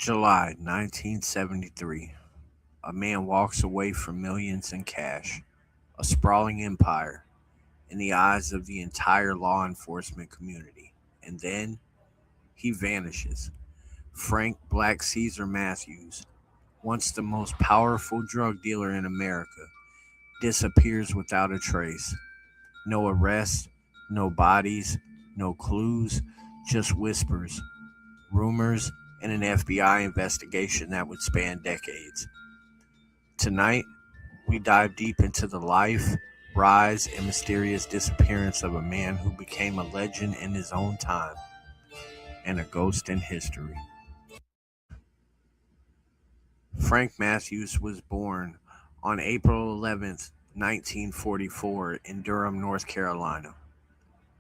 July 1973. A man walks away from millions in cash, a sprawling empire, in the eyes of the entire law enforcement community. And then he vanishes. Frank Black Caesar Matthews, once the most powerful drug dealer in America, disappears without a trace. No arrests, no bodies, no clues, just whispers, rumors, and an FBI investigation that would span decades. Tonight, we dive deep into the life, rise, and mysterious disappearance of a man who became a legend in his own time and a ghost in history. Frank Matthews was born on April 11th, 1944, in Durham, North Carolina.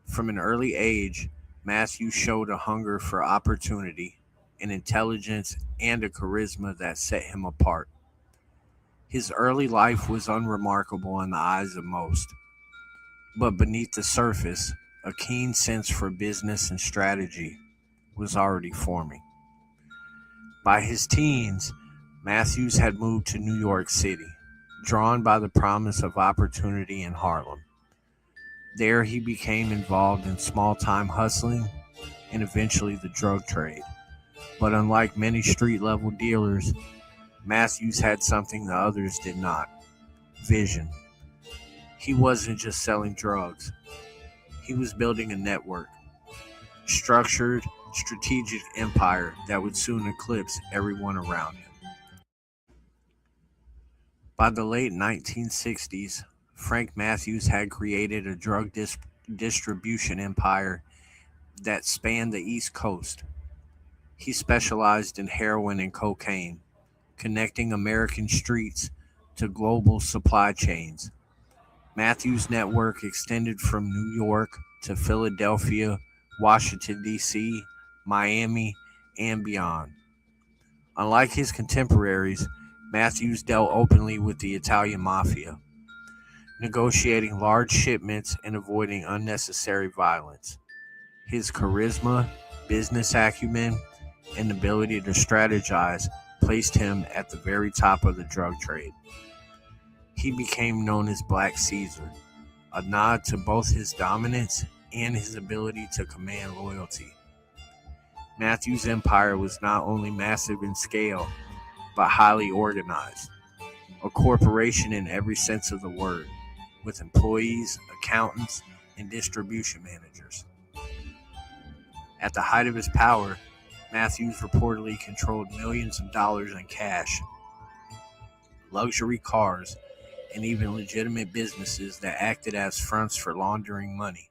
From an early age, Matthews showed a hunger for opportunity, an intelligence, and a charisma that set him apart. His early life was unremarkable in the eyes of most, but beneath the surface, a keen sense for business and strategy was already forming. By his teens, Matthews had moved to New York City, drawn by the promise of opportunity in Harlem. There, he became involved in small time hustling and eventually the drug trade. But unlike many street level dealers, Matthews had something the others did not: vision. He wasn't just selling drugs, he was building a network, structured, strategic empire that would soon eclipse everyone around him. By the late 1960s, Frank Matthews had created a distribution empire that spanned the East Coast. He specialized in heroin and cocaine, connecting American streets to global supply chains. Matthews' network extended from New York to Philadelphia, Washington, D.C., Miami, and beyond. Unlike his contemporaries, Matthews dealt openly with the Italian mafia, negotiating large shipments and avoiding unnecessary violence. His charisma, business acumen, and ability to strategize placed him at the very top of the drug trade. He became known as Black Caesar, a nod to both his dominance and his ability to command loyalty. Matthews' empire was not only massive in scale, but highly organized, a corporation in every sense of the word, with employees, accountants, and distribution managers. At the height of his power, Matthews reportedly controlled millions of dollars in cash, luxury cars, and even legitimate businesses that acted as fronts for laundering money.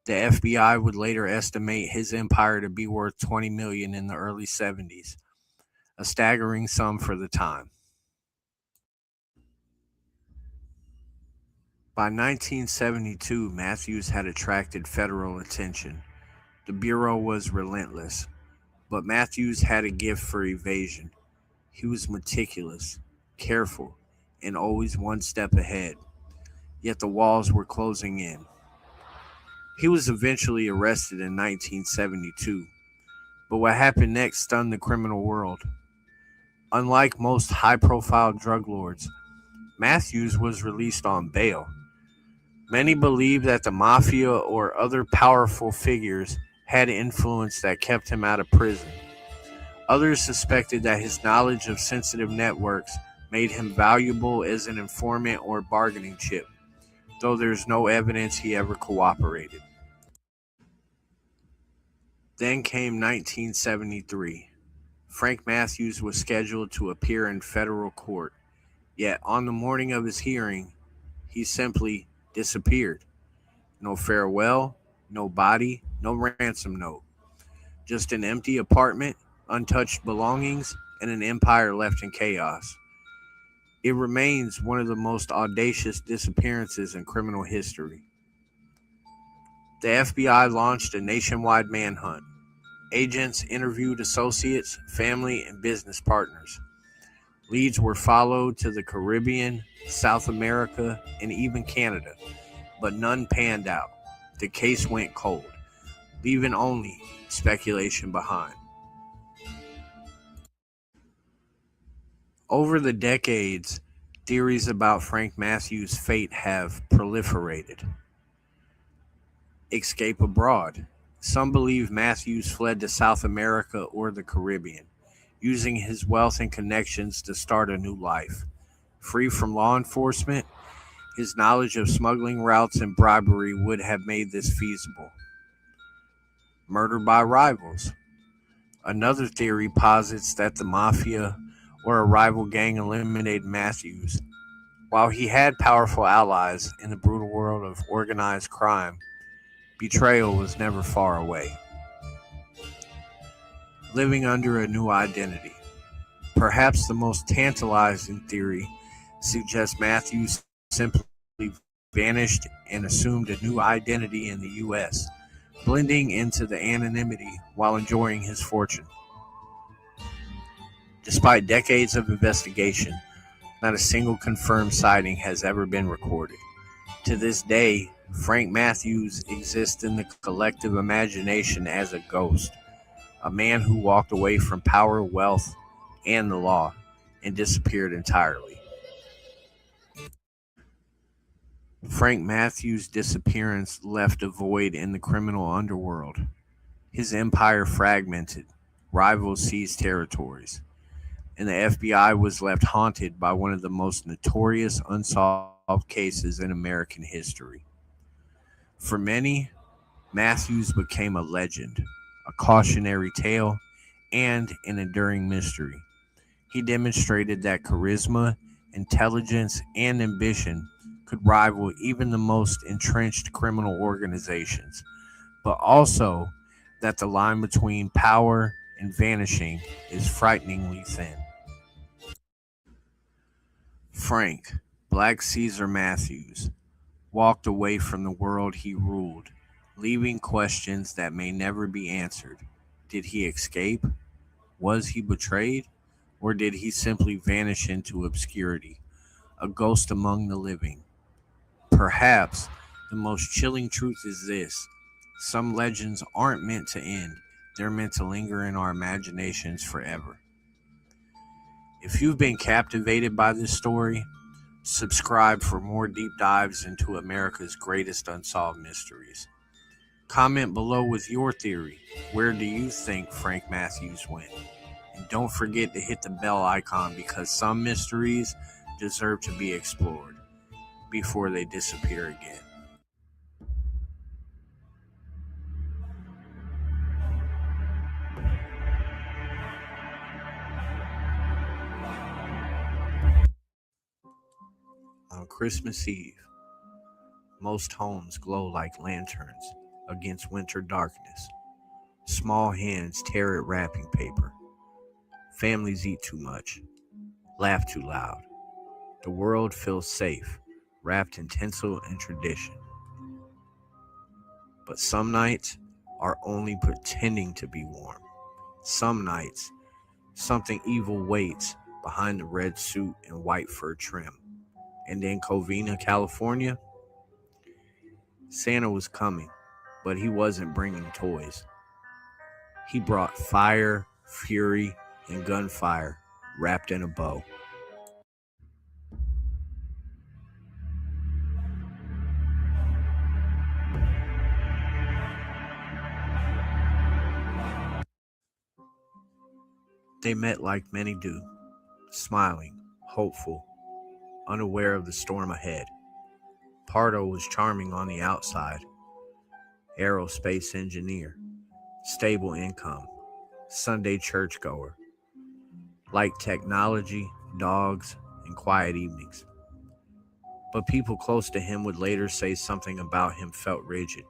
The FBI would later estimate his empire to be worth $20 million in the early 70s, a staggering sum for the time. By 1972, Matthews had attracted federal attention. The Bureau was relentless, but Matthews had a gift for evasion. He was meticulous, careful, and always one step ahead. Yet the walls were closing in. He was eventually arrested in 1972, but what happened next stunned the criminal world. Unlike most high profile drug lords, Matthews was released on bail. Many believed that the mafia or other powerful figures had influence that kept him out of prison. Others suspected that his knowledge of sensitive networks made him valuable as an informant or bargaining chip, though there's no evidence he ever cooperated. Then came 1973. Frank Matthews was scheduled to appear in federal court, yet on the morning of his hearing, he simply disappeared. No farewell, no body, no ransom note. Just an empty apartment, untouched belongings, and an empire left in chaos. It remains one of the most audacious disappearances in criminal history. The FBI launched a nationwide manhunt. Agents interviewed associates, family, and business partners. Leads were followed to the Caribbean, South America, and even Canada, but none panned out. The case went cold, leaving only speculation behind. Over the decades, theories about Frank Matthews' fate have proliferated. Escape abroad. Some believe Matthews fled to South America or the Caribbean, using his wealth and connections to start a new life. Free from law enforcement, his knowledge of smuggling routes and bribery would have made this feasible. Murder by rivals. Another theory posits that the mafia or a rival gang eliminated Matthews. While he had powerful allies in the brutal world of organized crime, betrayal was never far away. Living under a new identity. Perhaps the most tantalizing theory suggests Matthews simply vanished and assumed a new identity in the U.S., blending into the anonymity while enjoying his fortune. Despite decades of investigation, not a single confirmed sighting has ever been recorded. To this day, Frank Matthews exists in the collective imagination as a ghost, a man who walked away from power, wealth, and the law and disappeared entirely. Frank Matthews' disappearance left a void in the criminal underworld. His empire fragmented, rivals seized territories, and the FBI was left haunted by one of the most notorious unsolved cases in American history. For many, Matthews became a legend, a cautionary tale, and an enduring mystery. He demonstrated that charisma, intelligence, and ambition could rival even the most entrenched criminal organizations, but also that the line between power and vanishing is frighteningly thin. Frank, Black Caesar Matthews, walked away from the world he ruled, leaving questions that may never be answered. Did he escape? Was he betrayed? Or did he simply vanish into obscurity, a ghost among the living? Perhaps the most chilling truth is this: some legends aren't meant to end, they're meant to linger in our imaginations forever. If you've been captivated by this story, subscribe for more deep dives into America's greatest unsolved mysteries. Comment below with your theory. Where do you think Frank Matthews went? And don't forget to hit the bell icon because some mysteries deserve to be explored before they disappear again. On Christmas Eve, most homes glow like lanterns against winter darkness. Small hands tear at wrapping paper. Families eat too much, laugh too loud. The world feels safe, wrapped in tinsel and tradition. But some nights are only pretending to be warm. Some nights, something evil waits behind the red suit and white fur trim. And in Covina, California, Santa was coming, but he wasn't bringing toys. He brought fire, fury, and gunfire wrapped in a bow. They met like many do, smiling, hopeful, unaware of the storm ahead. Pardo was charming on the outside, aerospace engineer, stable income, Sunday churchgoer, liked technology, dogs, and quiet evenings. But people close to him would later say something about him felt rigid,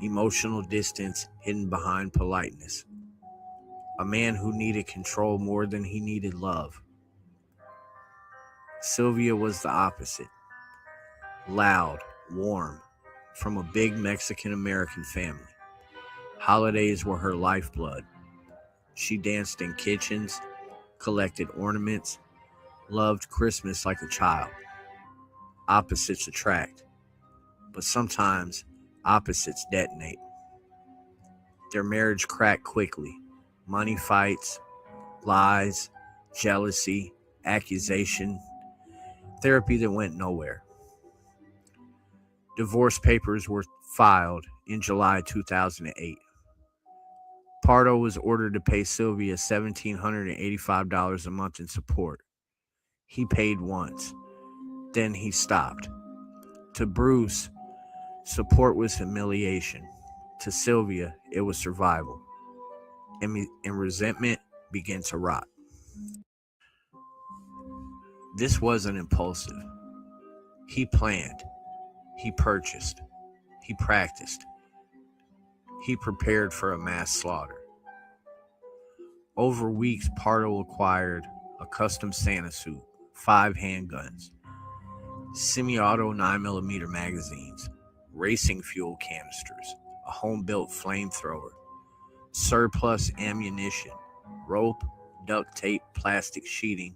emotional distance hidden behind politeness, a man who needed control more than he needed love. Sylvia was the opposite, loud, warm, from a big Mexican American family. Holidays were her lifeblood. She danced in kitchens, collected ornaments, loved Christmas like a child. Opposites attract, but sometimes opposites detonate. Their marriage cracked quickly. Money fights, lies, jealousy, accusation, therapy that went nowhere. Divorce papers were filed in July 2008. Pardo was ordered to pay Sylvia $1,785 a month in support. He paid once, then he stopped. To Bruce, support was humiliation. To Sylvia, it was survival. And resentment began to rot. This wasn't impulsive. He planned. He purchased. He practiced. He prepared for a mass slaughter. Over weeks, Pardo acquired a custom Santa suit, 5 handguns, semi-auto 9mm magazines, racing fuel canisters, a home-built flamethrower, surplus ammunition, rope, duct tape, plastic sheeting,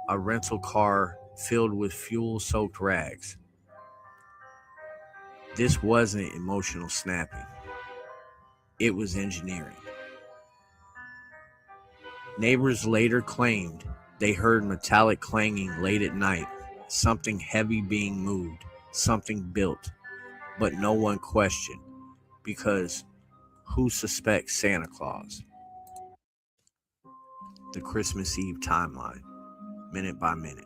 a rental car filled with fuel-soaked rags. This wasn't emotional snapping. It was engineering. Neighbors later claimed they heard metallic clanging late at night, something heavy being moved, something built, but no one questioned, because who suspects Santa Claus? The Christmas Eve timeline, minute by minute.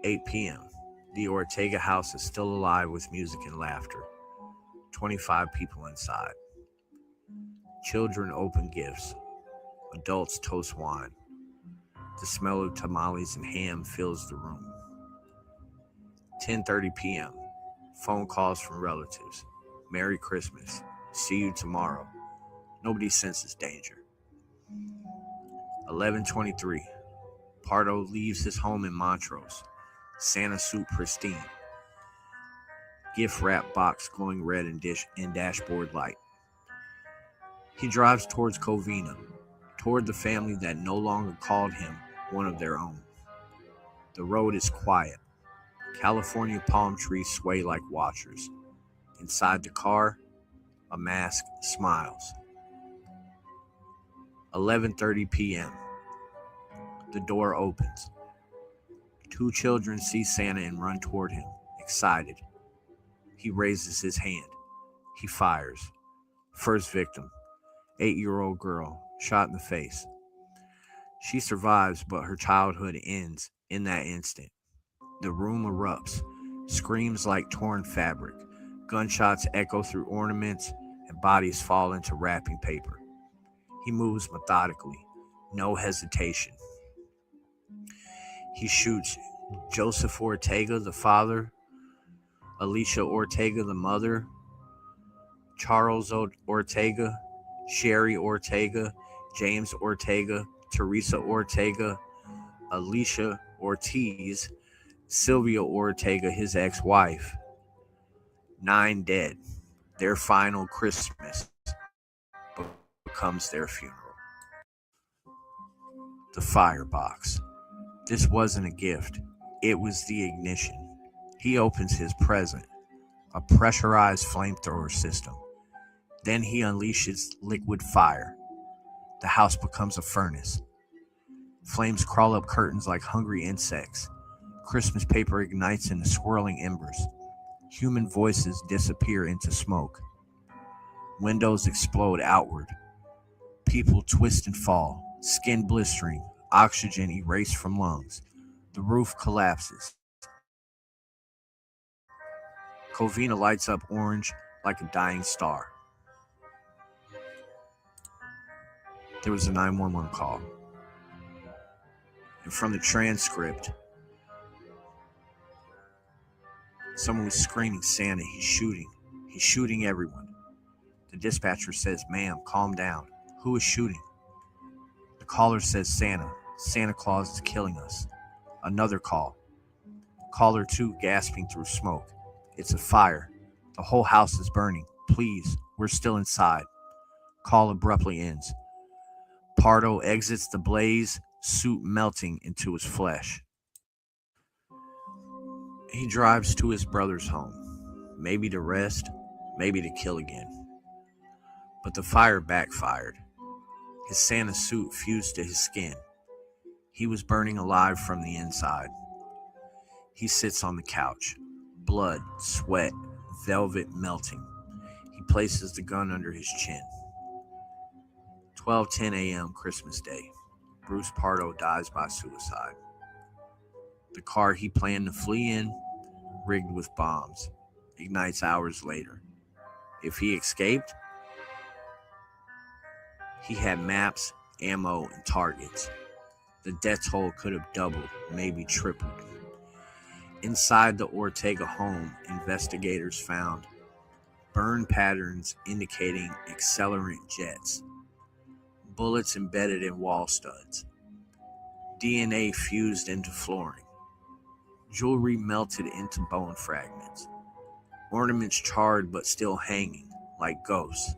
8 p.m. The Ortega house is still alive with music and laughter. 25 people inside. Children open gifts. Adults toast wine. The smell of tamales and ham fills the room. 10:30 p.m. Phone calls from relatives. Merry Christmas. See you tomorrow. Nobody senses danger. 11:23. Pardo leaves his home in Montrose. Santa suit pristine. Gift wrap box glowing red in dashboard light. He drives towards Covina, toward the family that no longer called him one of their own. The road is quiet. California palm trees sway like watchers. Inside the car, a mask smiles. 11:30 p.m. The door opens. 2 children see Santa and run toward him, excited. He raises his hand. He fires. First victim, 8-year-old girl, shot in the face. She survives, but her childhood ends in that instant. The room erupts. Screams like torn fabric. Gunshots echo through ornaments, and bodies fall into wrapping paper. He moves methodically, no hesitation. He shoots Joseph Ortega, the father, Alicia Ortega, the mother, Charles Ortega, Sherry Ortega, James Ortega, Teresa Ortega, Alicia Ortiz, Sylvia Ortega, his ex-wife. 9 dead. Their final Christmas becomes their funeral. The firebox. This wasn't a gift. It was the ignition. He opens his present, a pressurized flamethrower system. Then he unleashes liquid fire. The house becomes a furnace. Flames crawl up curtains like hungry insects. Christmas paper ignites in the swirling embers. Human voices disappear into smoke. Windows explode outward. People twist and fall, skin blistering, oxygen erased from lungs. The roof collapses. Covina lights up orange like a dying star. There was a 911 call. And from the transcript, someone was screaming, "Santa, he's shooting. He's shooting everyone." The dispatcher says, "Ma'am, calm down. Who is shooting?" The caller says, "Santa. Santa Claus is killing us." Another call. Caller 2 gasping through smoke. "It's a fire. The whole house is burning. Please, we're still inside." Call abruptly ends. Pardo exits the blaze, suit melting into his flesh. He drives to his brother's home, maybe to rest, maybe to kill again. But the fire backfired. His Santa suit fused to his skin. He was burning alive from the inside. He sits on the couch, blood, sweat, velvet melting. He places the gun under his chin. 12:10 a.m. Christmas Day. Bruce Pardo dies by suicide. The car he planned to flee in, rigged with bombs, ignites hours later. If he escaped, he had maps, ammo, and targets. The death toll could have doubled, maybe tripled. Inside the Ortega home, investigators found burn patterns indicating accelerant jets, bullets embedded in wall studs, DNA fused into flooring, jewelry melted into bone fragments, ornaments charred but still hanging like ghosts.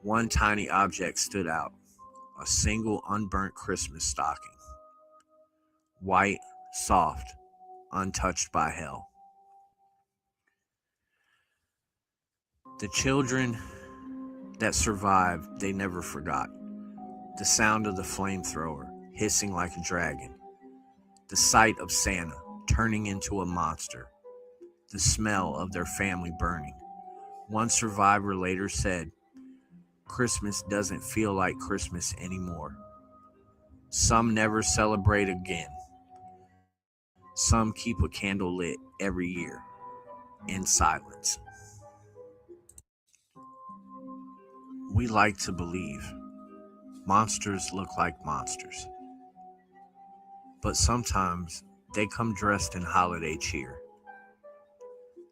One tiny object stood out, a single unburnt Christmas stocking. White, soft, untouched by hell. The children that survived, they never forgot. The sound of the flamethrower hissing like a dragon. The sight of Santa turning into a monster. The smell of their family burning. One survivor later said, "Christmas doesn't feel like Christmas anymore." Some never celebrate again. Some keep a candle lit every year in silence. We like to believe monsters look like monsters, but sometimes they come dressed in holiday cheer.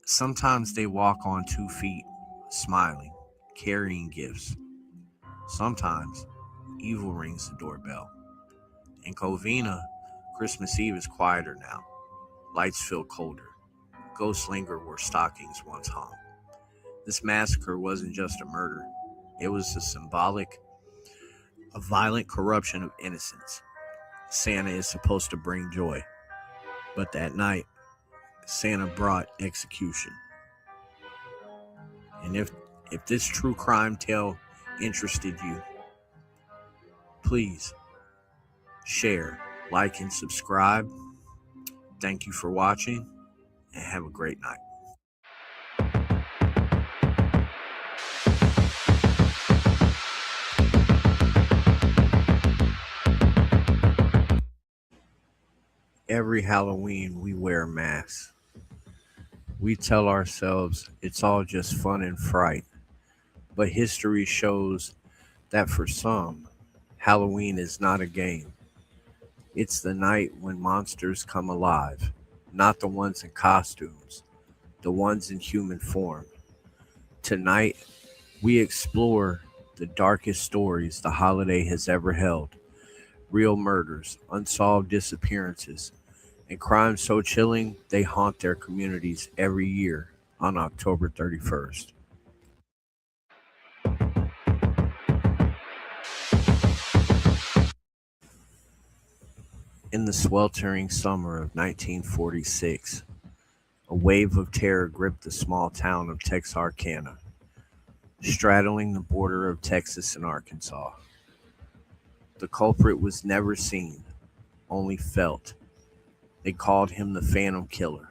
Sometimes they walk on 2 feet, smiling, carrying gifts. Sometimes evil rings the doorbell. In Covina, Christmas Eve is quieter now. Lights feel colder. Ghosts linger where stockings once hung. This massacre wasn't just a murder. It was a violent corruption of innocence. Santa is supposed to bring joy, but that night, Santa brought execution. And if this true crime tale interested you, please share, like, and subscribe. Thank you for watching, and have a great night. Every Halloween, we wear masks. We tell ourselves it's all just fun and fright. But history shows that for some, Halloween is not a game. It's the night when monsters come alive, not the ones in costumes, the ones in human form. Tonight, we explore the darkest stories the holiday has ever held. Real murders, unsolved disappearances, and crimes so chilling they haunt their communities every year on October 31st. In the sweltering summer of 1946, a wave of terror gripped the small town of Texarkana, straddling the border of Texas and Arkansas. The culprit was never seen, only felt. They called him the Phantom Killer.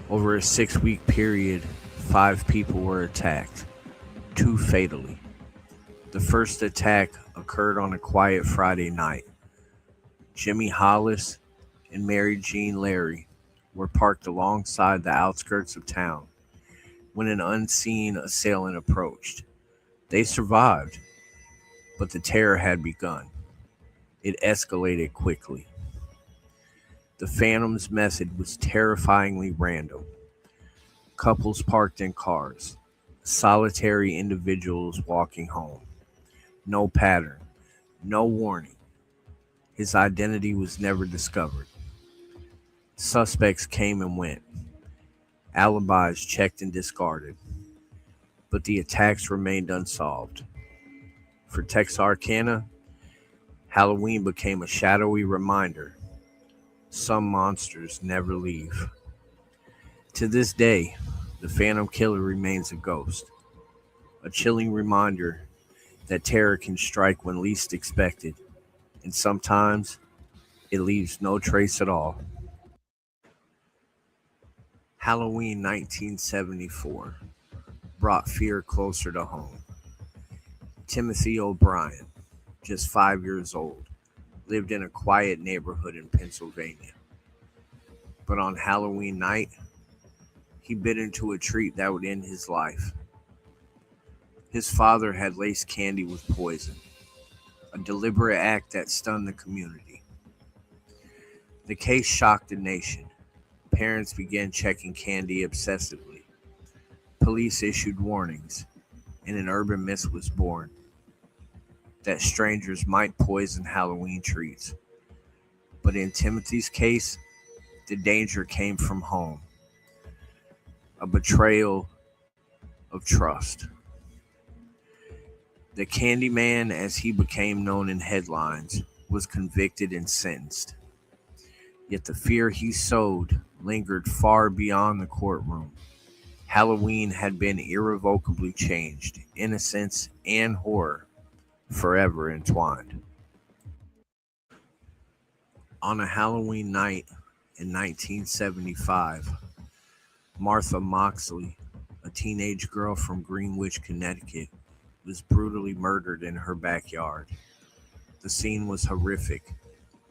Over a 6-week period, 5 people were attacked, 2 fatally. The first attack occurred on a quiet Friday night. Jimmy Hollis and Mary Jean Larry were parked alongside the outskirts of town when an unseen assailant approached. They survived, but the terror had begun. It escalated quickly. The Phantom's method was terrifyingly random. Couples parked in cars, solitary individuals walking home. No pattern, no warning. His identity was never discovered. Suspects came and went, alibis checked and discarded, but the attacks remained unsolved. For Texarkana, Halloween became a shadowy reminder some monsters never leave. To this day, the Phantom Killer remains a ghost, a chilling reminder that terror can strike when least expected, and sometimes it leaves no trace at all. Halloween 1974 brought fear closer to home. Timothy O'Brien, just 5 years old, lived in a quiet neighborhood in Pennsylvania. But on Halloween night, he bit into a treat that would end his life. His father had laced candy with poison, a deliberate act that stunned the community. The case shocked the nation. Parents began checking candy obsessively. Police issued warnings, and an urban myth was born that strangers might poison Halloween treats. But in Timothy's case, the danger came from home, a betrayal of trust. The Candyman, as he became known in headlines, was convicted and sentenced. Yet the fear he sowed lingered far beyond the courtroom. Halloween had been irrevocably changed, innocence and horror forever entwined. On a Halloween night in 1975, Martha Moxley, a teenage girl from Greenwich, Connecticut, was brutally murdered in her backyard. The scene was horrific,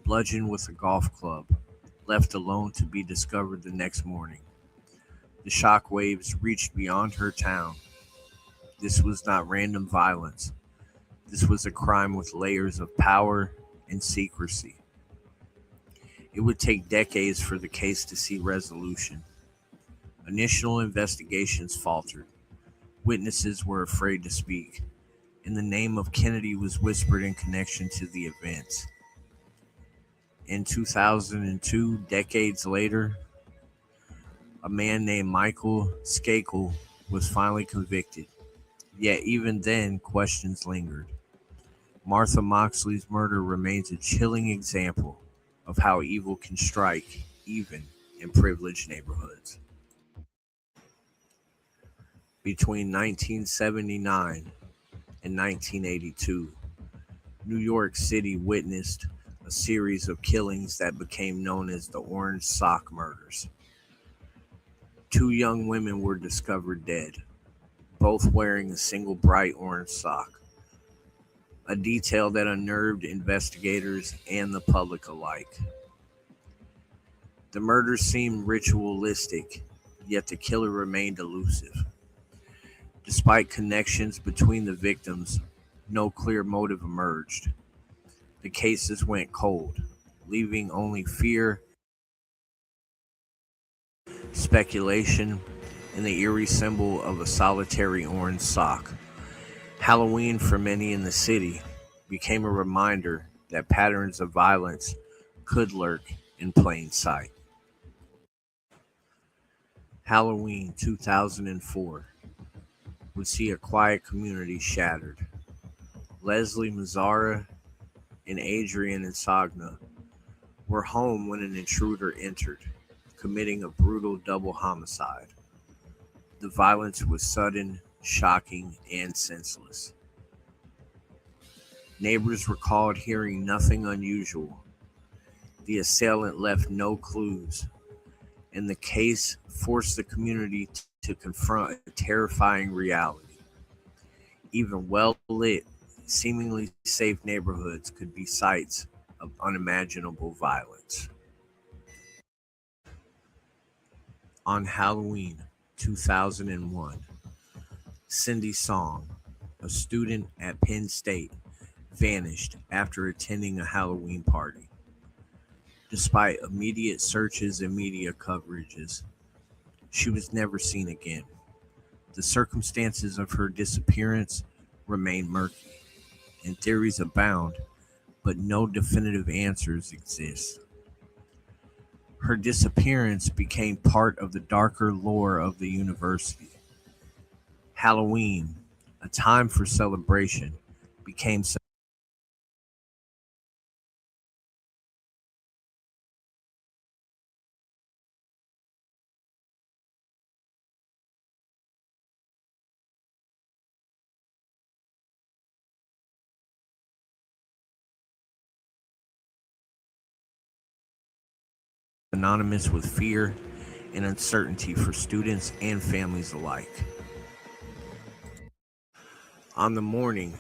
bludgeoned with a golf club, left alone to be discovered the next morning. The shockwaves reached beyond her town. This was not random violence. This was a crime with layers of power and secrecy. It would take decades for the case to see resolution. Initial investigations faltered. Witnesses were afraid to speak, and the name of Kennedy was whispered in connection to the events. In 2002, decades later, a man named Michael Skakel was finally convicted. Yet even then, questions lingered. Martha Moxley's murder remains a chilling example of how evil can strike even in privileged neighborhoods. Between 1979 and 1982, New York City witnessed a series of killings that became known as the Orange Sock Murders. Two young women were discovered dead, both wearing a single bright orange sock, a detail that unnerved investigators and the public alike. The murders seemed ritualistic, yet the killer remained elusive. Despite connections between the victims, no clear motive emerged. The cases went cold, leaving only fear, speculation, and the eerie symbol of a solitary orange sock. Halloween, for many in the city, became a reminder that patterns of violence could lurk in plain sight. Halloween 2004 would see a quiet community shattered. Leslie Mazzara and Adrian Insagna were home when an intruder entered, committing a brutal double homicide. The violence was sudden, shocking, and senseless. Neighbors recalled hearing nothing unusual. The assailant left no clues, and the case forced the community to confront a terrifying reality. Even well lit, seemingly safe neighborhoods could be sites of unimaginable violence. On Halloween 2001, Cindy Song, a student at Penn State, vanished after attending a Halloween party. Despite immediate searches and media coverages, she was never seen again. The circumstances of her disappearance remain murky, and theories abound, but no definitive answers exist. Her disappearance became part of the darker lore of the university. Halloween, a time for celebration, became synonymous with fear and uncertainty for students and families alike. On the morning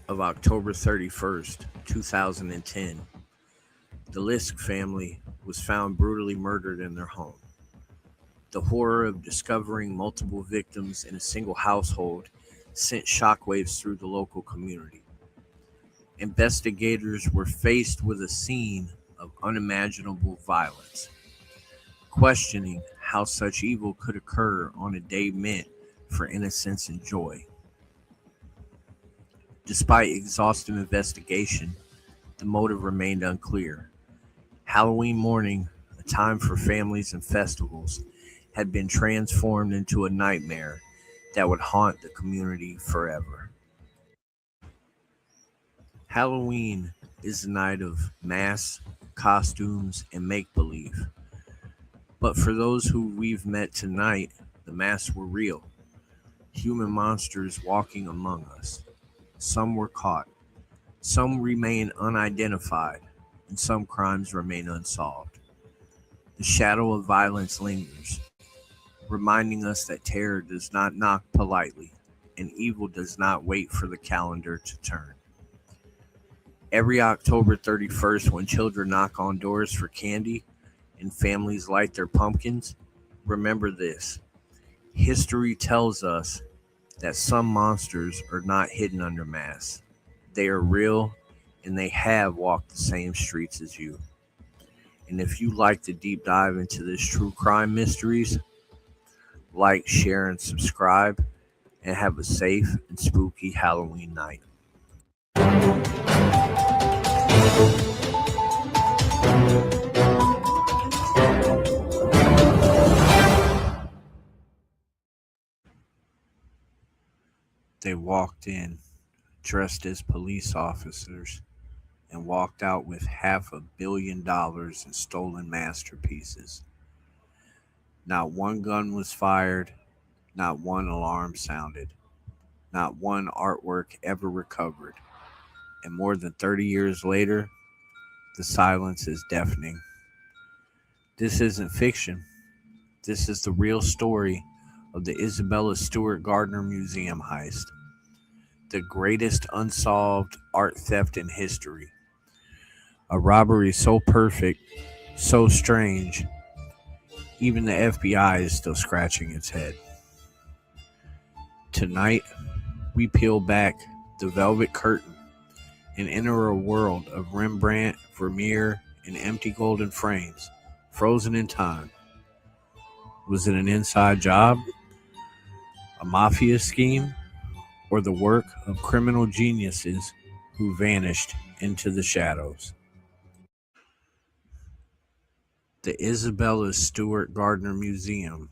of October 31st, 2010, the Lisk family was found brutally murdered in their home. The horror of discovering multiple victims in a single household sent shockwaves through the local community. Investigators were faced with a scene of unimaginable violence, questioning how such evil could occur on a day meant for innocence and joy. Despite exhaustive investigation, the motive remained unclear. Halloween morning, a time for families and festivals, had been transformed into a nightmare that would haunt the community forever. Halloween is a night of masks, costumes, and make-believe. But for those who we've met tonight, the masks were real. Human monsters walking among us. Some were caught. Some remain unidentified, and some crimes remain unsolved. The shadow of violence lingers, reminding us that terror does not knock politely, and evil does not wait for the calendar to turn. Every October 31st, when children knock on doors for candy and families light their pumpkins, remember this. History tells us that some monsters are not hidden under masks. They are real, and they have walked the same streets as you. And if you like to deep dive into this true crime mysteries, like, share, and subscribe, and have a safe and spooky Halloween night. They walked in dressed as police officers and walked out with $500 million in stolen masterpieces. Not one gun was fired, not one alarm sounded, not one artwork ever recovered. And more than 30 years later, the silence is deafening. This isn't fiction. This is the real story of the Isabella Stewart Gardner Museum heist, the greatest unsolved art theft in history. A robbery so perfect, so strange, even the FBI is still scratching its head. Tonight, we peel back the velvet curtain and enter a world of Rembrandt, Vermeer, and empty golden frames, frozen in time. Was it an inside job, a mafia scheme, or the work of criminal geniuses who vanished into the shadows? The Isabella Stewart Gardner Museum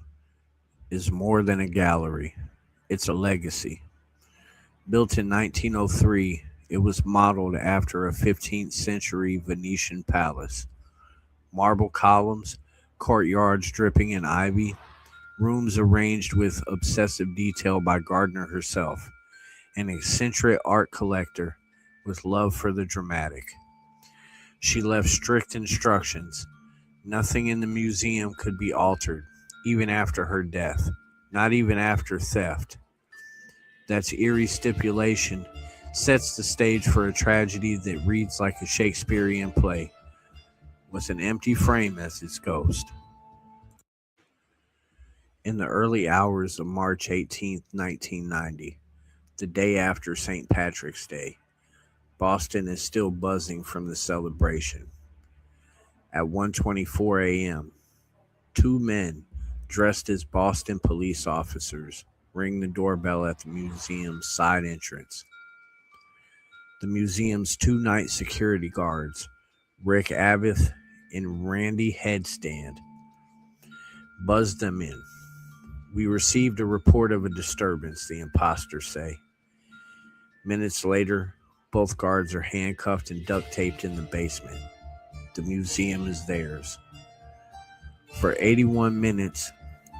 is more than a gallery. It's a legacy. Built in 1903, it was modeled after a 15th century Venetian palace. Marble columns, courtyards dripping in ivy, rooms arranged with obsessive detail by Gardner herself, an eccentric art collector with love for the dramatic. She left strict instructions. Nothing in the museum could be altered, even after her death, not even after theft. That eerie stipulation sets the stage for a tragedy that reads like a Shakespearean play, with an empty frame as its ghost. In the early hours of March 18, 1990, the day after St. Patrick's Day, Boston is still buzzing from the celebration. At 1:24 a.m., two men dressed as Boston police officers ring the doorbell at the museum's side entrance. The museum's two night security guards, Rick Abbott and Randy Headstand, buzzed them in. We received a report of a disturbance, the imposters say. Minutes later, both guards are handcuffed and duct taped in the basement. The museum is theirs. For 81 minutes,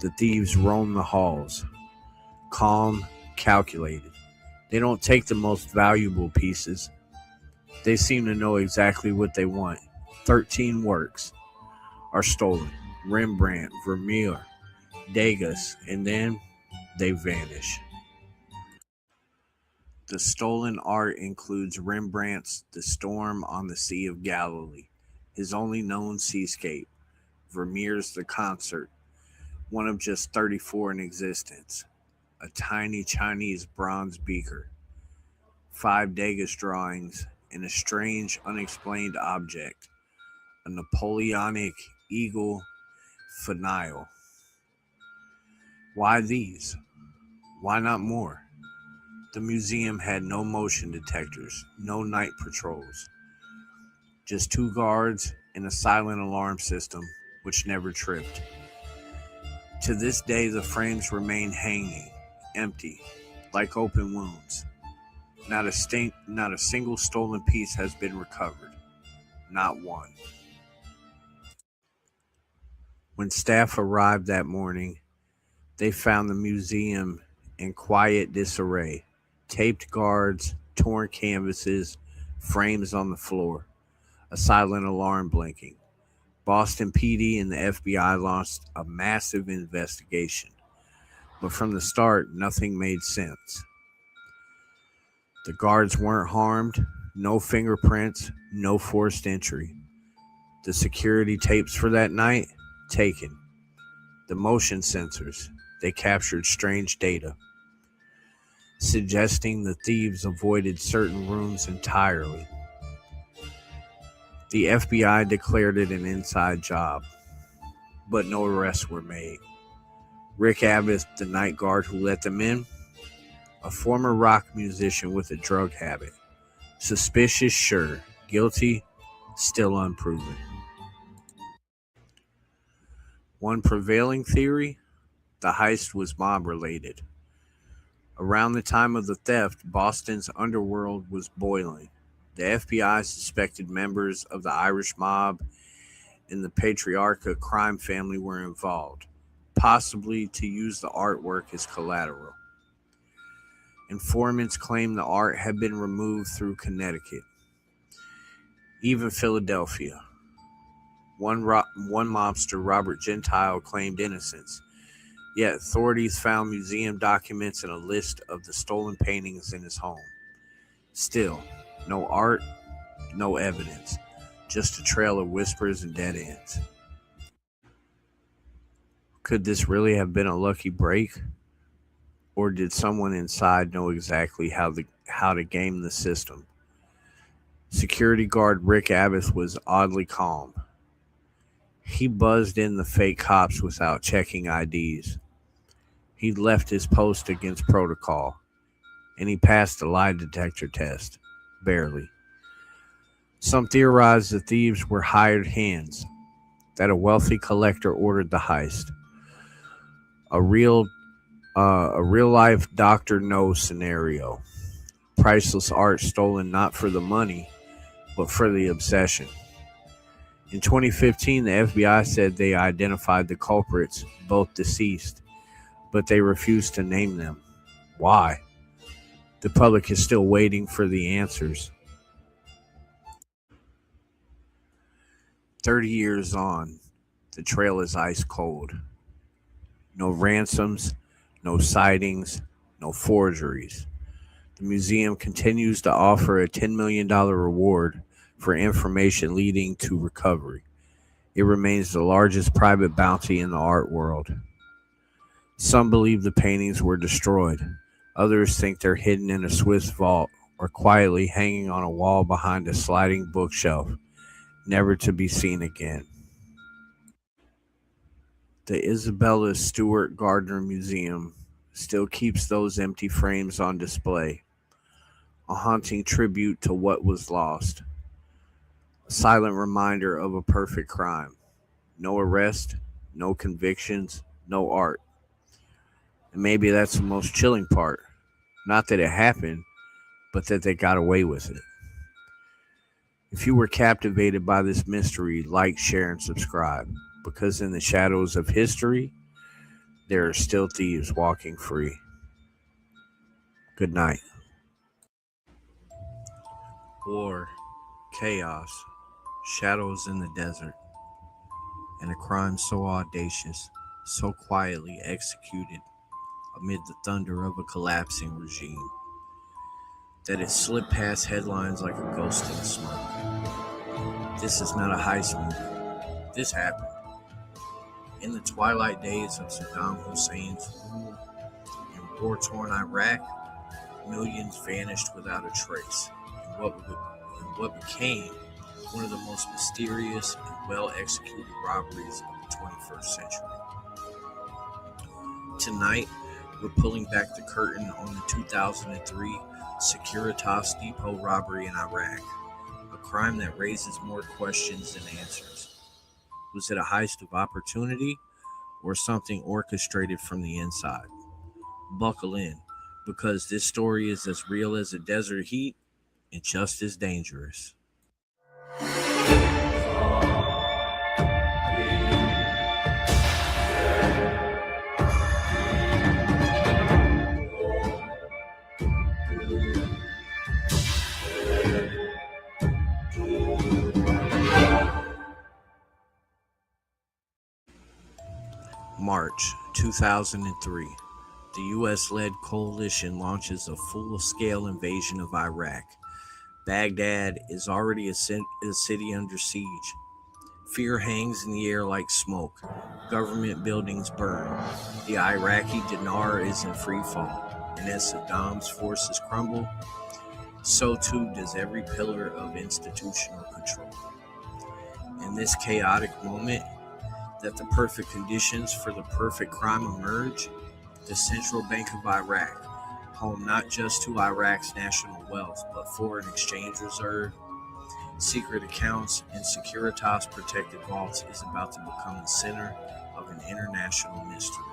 the thieves roam the halls, calm, calculated. They don't take the most valuable pieces. They seem to know exactly what they want. 13 works. are stolen. Rembrandt, Vermeer, Degas, and then they vanish. The stolen art includes Rembrandt's The Storm on the Sea of Galilee, his only known seascape, Vermeer's The Concert, one of just 34 in existence, a tiny Chinese bronze beaker, 5 Degas drawings, and a strange, unexplained object, a Napoleonic eagle finial. Why these? Why not more? The museum had no motion detectors, no night patrols, just 2 guards and a silent alarm system which never tripped. To this day, the frames remain hanging, empty, like open wounds. Not a single stolen piece has been recovered. Not one. When staff arrived that morning, they found the museum in quiet disarray. Taped guards, torn canvases, frames on the floor, a silent alarm blinking. Boston PD and the FBI launched a massive investigation, but from the start, nothing made sense. The guards weren't harmed, no fingerprints, no forced entry. The security tapes for that night, taken. The motion sensors, they captured strange data, suggesting the thieves avoided certain rooms entirely. The FBI declared it an inside job, but no arrests were made. Rick Abbott, the night guard who let them in, a former rock musician with a drug habit. Suspicious, sure. Guilty, still unproven. One prevailing theory, the heist was mob related. Around the time of the theft, Boston's underworld was boiling. The FBI suspected members of the Irish mob and the Patriarcha crime family were involved, possibly to use the artwork as collateral. Informants claimed the art had been removed through Connecticut, even Philadelphia. One mobster, Robert Gentile, claimed innocence, yet authorities found museum documents and a list of the stolen paintings in his home. Still, no art, no evidence, just a trail of whispers and dead ends. Could this really have been a lucky break? Or did someone inside know exactly how to game the system? Security guard Rick Abbott was oddly calm. He buzzed in the fake cops without checking IDs. He left his post against protocol, and he passed the lie detector test. Barely. Some theorized the thieves were hired hands, that a wealthy collector ordered the heist. A real life Dr. No scenario. Priceless art stolen not for the money, but for the obsession. In 2015, the FBI said they identified the culprits, both deceased, but they refused to name them. Why? The public is still waiting for the answers. 30 years on, the trail is ice cold. No ransoms, no sightings, no forgeries. The museum continues to offer a $10 million reward for information leading to recovery. It remains the largest private bounty in the art world. Some believe the paintings were destroyed. Others think they're hidden in a Swiss vault or quietly hanging on a wall behind a sliding bookshelf, never to be seen again. The Isabella Stewart Gardner Museum still keeps those empty frames on display, a haunting tribute to what was lost, a silent reminder of a perfect crime. No arrest, no convictions, no art. And maybe that's the most chilling part. Not that it happened, but that they got away with it. If you were captivated by this mystery, like, share, and subscribe, because in the shadows of history, there are still thieves walking free. Good night. War, chaos, shadows in the desert. and a crime so audacious, so quietly executed amid the thunder of a collapsing regime, that it slipped past headlines like a ghost in smoke. This is not a heist movie. This happened. In the twilight days of Saddam Hussein's rule in war-torn Iraq, millions vanished without a trace in what became one of the most mysterious and well-executed robberies of the 21st century. Tonight, we're pulling back the curtain on the 2003 Securitas Depot robbery in Iraq, a crime that raises more questions than answers. Was it a heist of opportunity or something orchestrated from the inside? Buckle in, because this story is as real as the desert heat and just as dangerous. March 2003. The US-led coalition launches a full-scale invasion of Iraq. Baghdad is already a city under siege. Fear hangs in the air like smoke. Government buildings burn. The Iraqi dinar is in free fall. And as Saddam's forces crumble, so too does every pillar of institutional control. In this chaotic moment, that the perfect conditions for the perfect crime emerge, the Central Bank of Iraq, home not just to Iraq's national wealth, but foreign exchange reserve, secret accounts, and Securitas protected vaults, is about to become the center of an international mystery.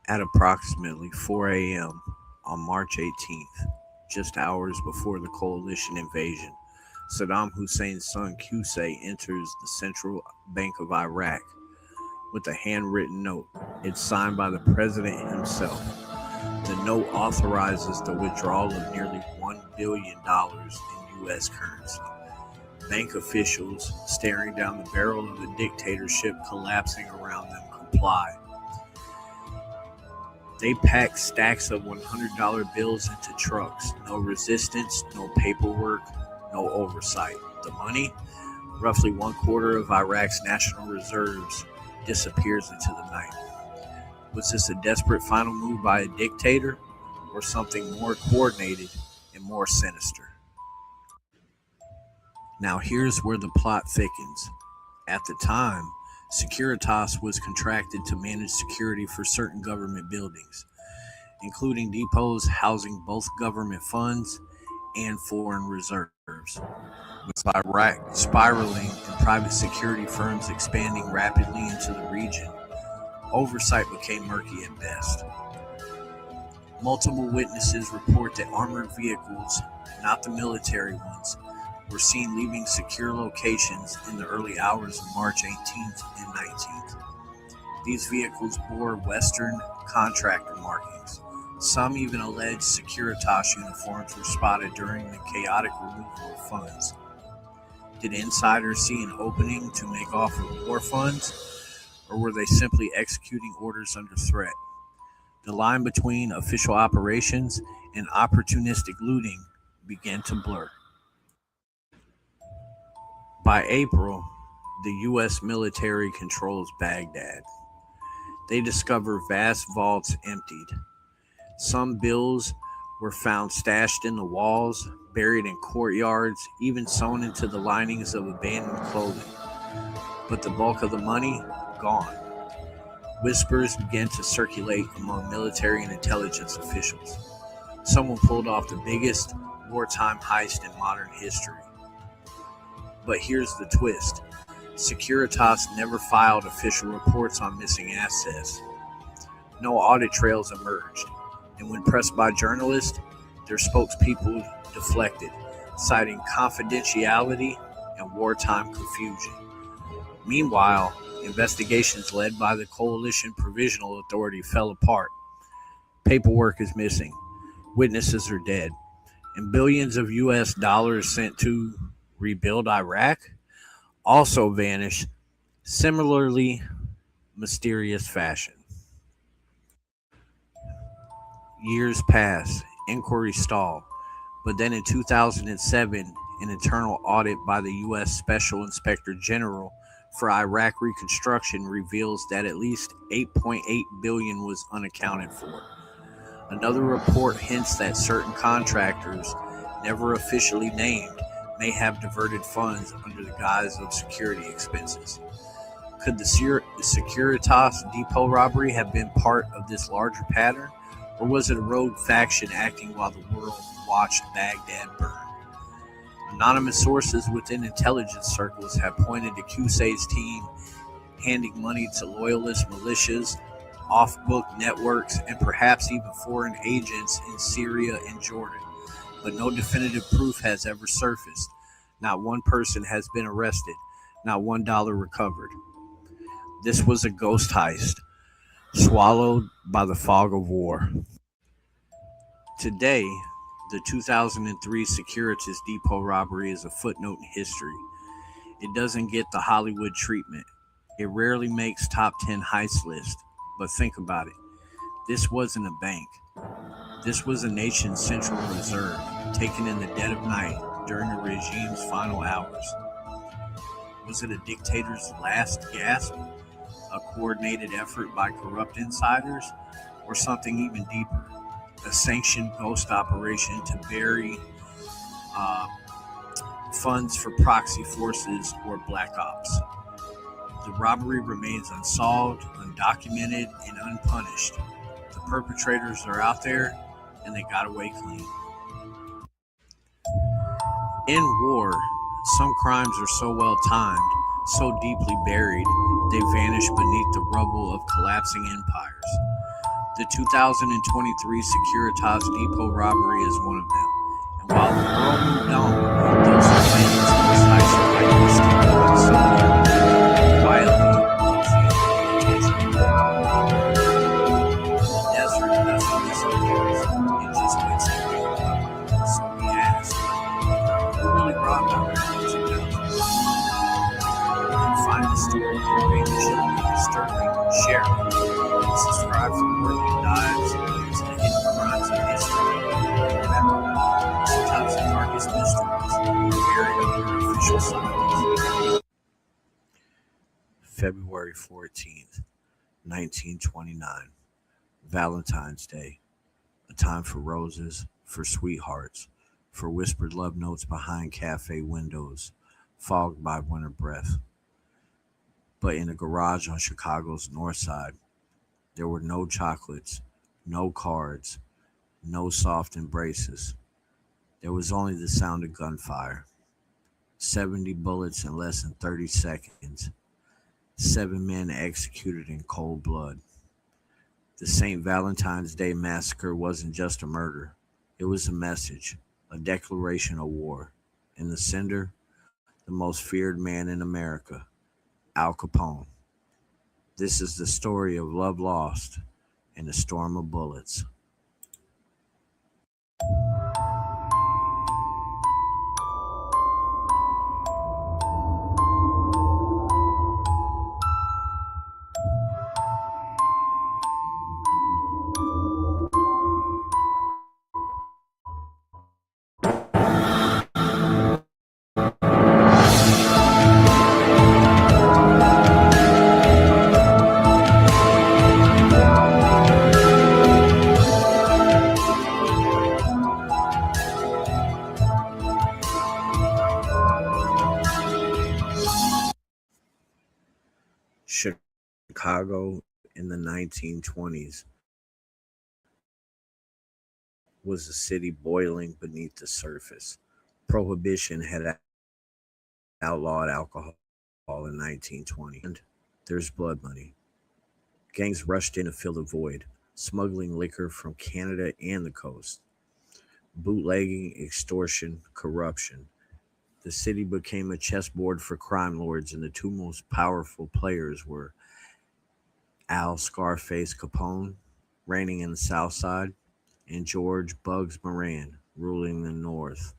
At approximately 4 a.m. on March 18th, just hours before the coalition invasion, Saddam Hussein's son Qusay enters the Central Bank of Iraq with a handwritten note. It's signed by the president himself. The note authorizes the withdrawal of nearly $1 billion in U.S. currency. Bank officials, staring down the barrel of a dictatorship collapsing around them, comply. They pack stacks of $100 bills into trucks. No resistance, no paperwork, no oversight. The money, roughly 1/4 of Iraq's national reserves, disappears into the night. Was this a desperate final move by a dictator, or something more coordinated and more sinister? Now here's where the plot thickens. At the time, Securitas was contracted to manage security for certain government buildings, including depots housing both government funds and foreign reserves. With Iraq spiraling and private security firms expanding rapidly into the region, oversight became murky at best. Multiple witnesses report that armored vehicles, not the military ones, were seen leaving secure locations in the early hours of March 18th and 19th. These vehicles bore Western contractor markings. Some even alleged Securitas uniforms were spotted during the chaotic removal of funds. Did insiders see an opening to make off with war funds, or were they simply executing orders under threat? The line between official operations and opportunistic looting began to blur. By April, the U.S. military controls Baghdad. They discover vast vaults emptied. Some bills were found stashed in the walls, buried in courtyards, even sewn into the linings of abandoned clothing. But the bulk of the money, gone. Whispers began to circulate among military and intelligence officials. Someone pulled off the biggest wartime heist in modern history. But here's the twist. Securitas never filed official reports on missing assets. No audit trails emerged, and when pressed by journalists, their spokespeople deflected, citing confidentiality and wartime confusion. Meanwhile, investigations led by the Coalition Provisional Authority fell apart. Paperwork is missing, witnesses are dead, and billions of US dollars sent to rebuild Iraq also vanished, similarly mysterious fashion. Years pass, inquiries stall, but then in 2007, an internal audit by the U.S. Special Inspector General for Iraq Reconstruction reveals that at least 8.8 billion was unaccounted for. Another report hints that certain contractors, never officially named, may have diverted funds under the guise of security expenses. Could the Securitas depot robbery have been part of this larger pattern, or was it a rogue faction acting while the world watched Baghdad burn? Anonymous sources within intelligence circles have pointed to Qusay's team handing money to loyalist militias, off book networks, and perhaps even foreign agents in Syria and Jordan. But no definitive proof has ever surfaced. Not one person has been arrested, not $1 recovered. This was a ghost heist, swallowed by the fog of war. Today, the 2003 Securitas Depot robbery is a footnote in history. It doesn't get the Hollywood treatment. It rarely makes top 10 heist lists. But think about it. This wasn't a bank. This was a nation's central reserve, taken in the dead of night during a regime's final hours. Was it a dictator's last gasp? A coordinated effort by corrupt insiders? Or something even deeper? A sanctioned ghost operation to bury uh, funds for proxy forces or black ops? The robbery remains unsolved, undocumented, and unpunished. The perpetrators are out there, and they got away clean. In war, some crimes are so well timed, so deeply buried, they vanish beneath the rubble of collapsing empires. The 2023 Securitas Depot robbery is one of them. And while the world moved on, those who planned this precise likely still going somewhere, quietly, the desert doesn't disappear, it just gets away. So we ask, who really robbed our parents and find the story where maybe should be disturbing, share it, and subscribe for more deep dives into the hidden crimes of history. Remember, sometimes the darkest mysteries are buried under official silence. February 14th, 1929, Valentine's Day, a time for roses, for sweethearts, for whispered love notes behind cafe windows, fogged by winter breath. But in a garage on Chicago's north side, there were no chocolates, no cards, no soft embraces. There was only the sound of gunfire. 70 bullets in less than 30 seconds. 7 men executed in cold blood. The St. Valentine's Day massacre wasn't just a murder, it was a message, a declaration of war. And the sender, the most feared man in America, Al Capone. This is the story of love lost in a storm of bullets. Chicago in the 1920s was a city boiling beneath the surface. Prohibition had outlawed alcohol in 1920. And there's blood money. Gangs rushed in to fill the void, smuggling liquor from Canada and the coast. Bootlegging, extortion, corruption. The city became a chessboard for crime lords, and the two most powerful players were Al Scarface Capone, reigning in the South Side, and George Bugs Moran, ruling the North.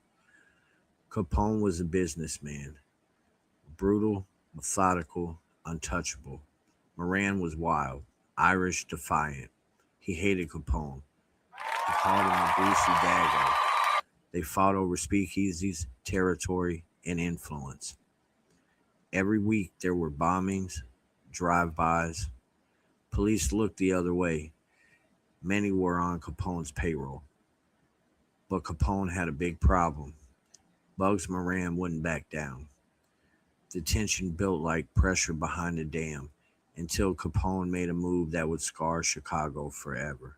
Capone was a businessman, Brutal, methodical, untouchable. Moran was wild, Irish, defiant. He hated Capone. He called him a greasy dago. They fought over speakeasies, territory, and influence. Every week there were bombings, drive-bys. Police looked the other way. Many were on Capone's payroll. But Capone had a big problem. Bugs Moran wouldn't back down. The tension built like pressure behind a dam until Capone made a move that would scar Chicago forever.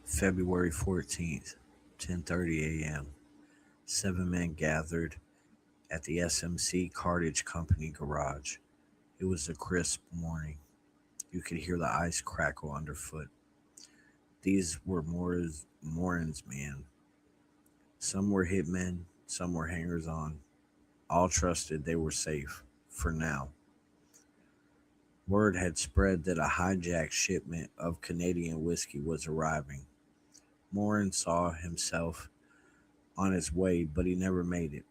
February 14th, 10:30 a.m. Seven men gathered at the SMC Cartage Company garage. It was a crisp morning. You could hear the ice crackle underfoot. These were Morin's men. Some were hitmen, some were hangers on. All trusted they were safe, for now. Word had spread that a hijacked shipment of Canadian whiskey was arriving. Morin saw himself on his way, but he never made it.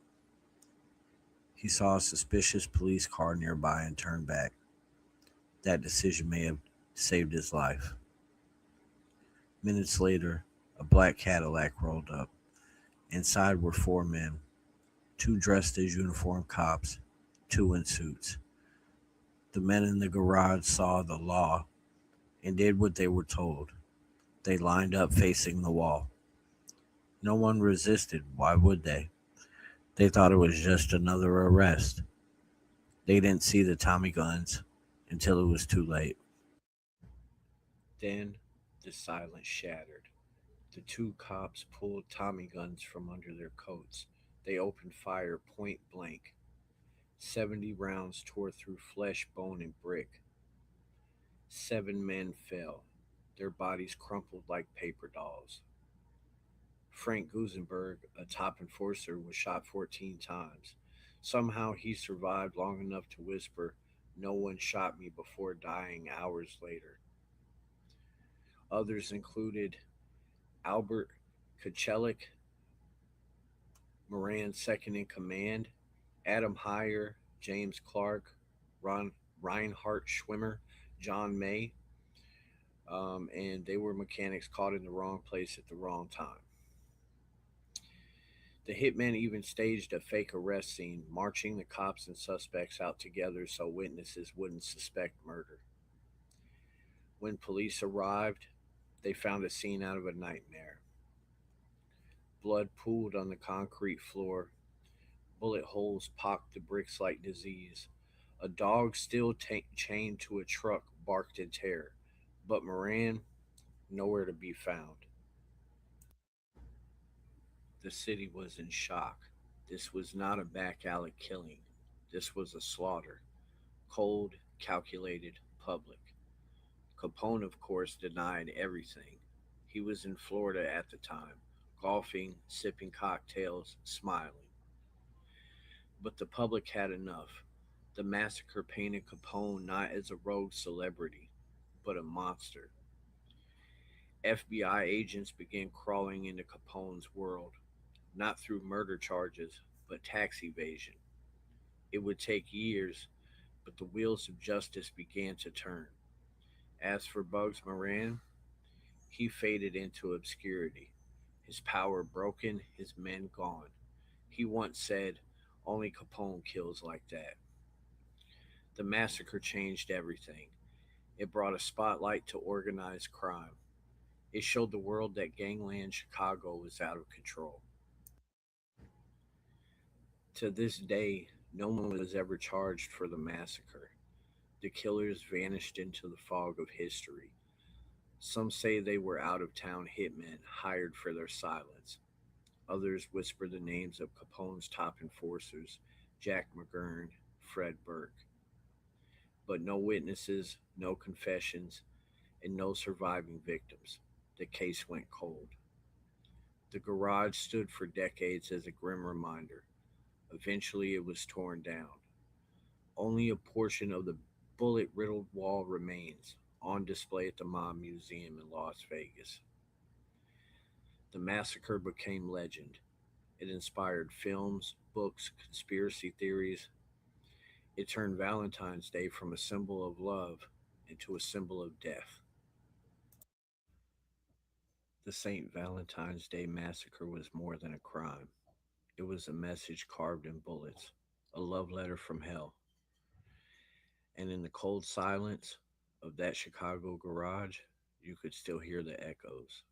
He saw a suspicious police car nearby and turned back. That decision may have saved his life. Minutes later, a black Cadillac rolled up. Inside were four men, two dressed as uniformed cops, two in suits. The men in the garage saw the law and did what they were told. They lined up facing the wall. No one resisted. Why would they? They thought it was just another arrest. They didn't see the Tommy guns until it was too late. Then the silence shattered. The two cops pulled Tommy guns from under their coats. They opened fire point blank. 70 rounds tore through flesh, bone, and brick. Seven men fell, their bodies crumpled like paper dolls. Frank Gusenberg, a top enforcer, was shot 14 times. Somehow he survived long enough to whisper, "No one shot me," before dying hours later. Others included Albert Kochelik, Moran's second in command, Adam Heyer, James Clark, Reinhard Schwimmer, John May, and they were mechanics caught in the wrong place at the wrong time. The hitmen even staged a fake arrest scene, marching the cops and suspects out together so witnesses wouldn't suspect murder. When police arrived, they found a scene out of a nightmare. Blood pooled on the concrete floor, bullet holes pocked the bricks like disease. A dog still chained to a truck barked in terror, but Moran nowhere to be found. The city was in shock. This was not a back alley killing. This was a slaughter. Cold, calculated, public. Capone, of course, denied everything. He was in Florida at the time, golfing, sipping cocktails, smiling. But the public had enough. The massacre painted Capone not as a rogue celebrity, but a monster. FBI agents began crawling into Capone's world, not through murder charges, but tax evasion. It would take years, but the wheels of justice began to turn. As for Bugs Moran, he faded into obscurity, his power broken, his men gone. He once said, "Only Capone kills like that." The massacre changed everything. It brought a spotlight to organized crime. It showed the world that gangland Chicago was out of control. To this day, no one was ever charged for the massacre. The killers vanished into the fog of history. Some say they were out of town hitmen hired for their silence. Others whisper the names of Capone's top enforcers, Jack McGurn, Fred Burke. But no witnesses, no confessions, and no surviving victims. The case went cold. The garage stood for decades as a grim reminder. Eventually, it was torn down. Only a portion of the bullet riddled wall remains, on display at the Mob Museum in Las Vegas. The massacre became legend. It inspired films, books, conspiracy theories. It turned Valentine's Day from a symbol of love into a symbol of death. The St. Valentine's Day massacre was more than a crime. It was a message carved in bullets, a love letter from hell. And in the cold silence of that Chicago garage, you could still hear the echoes.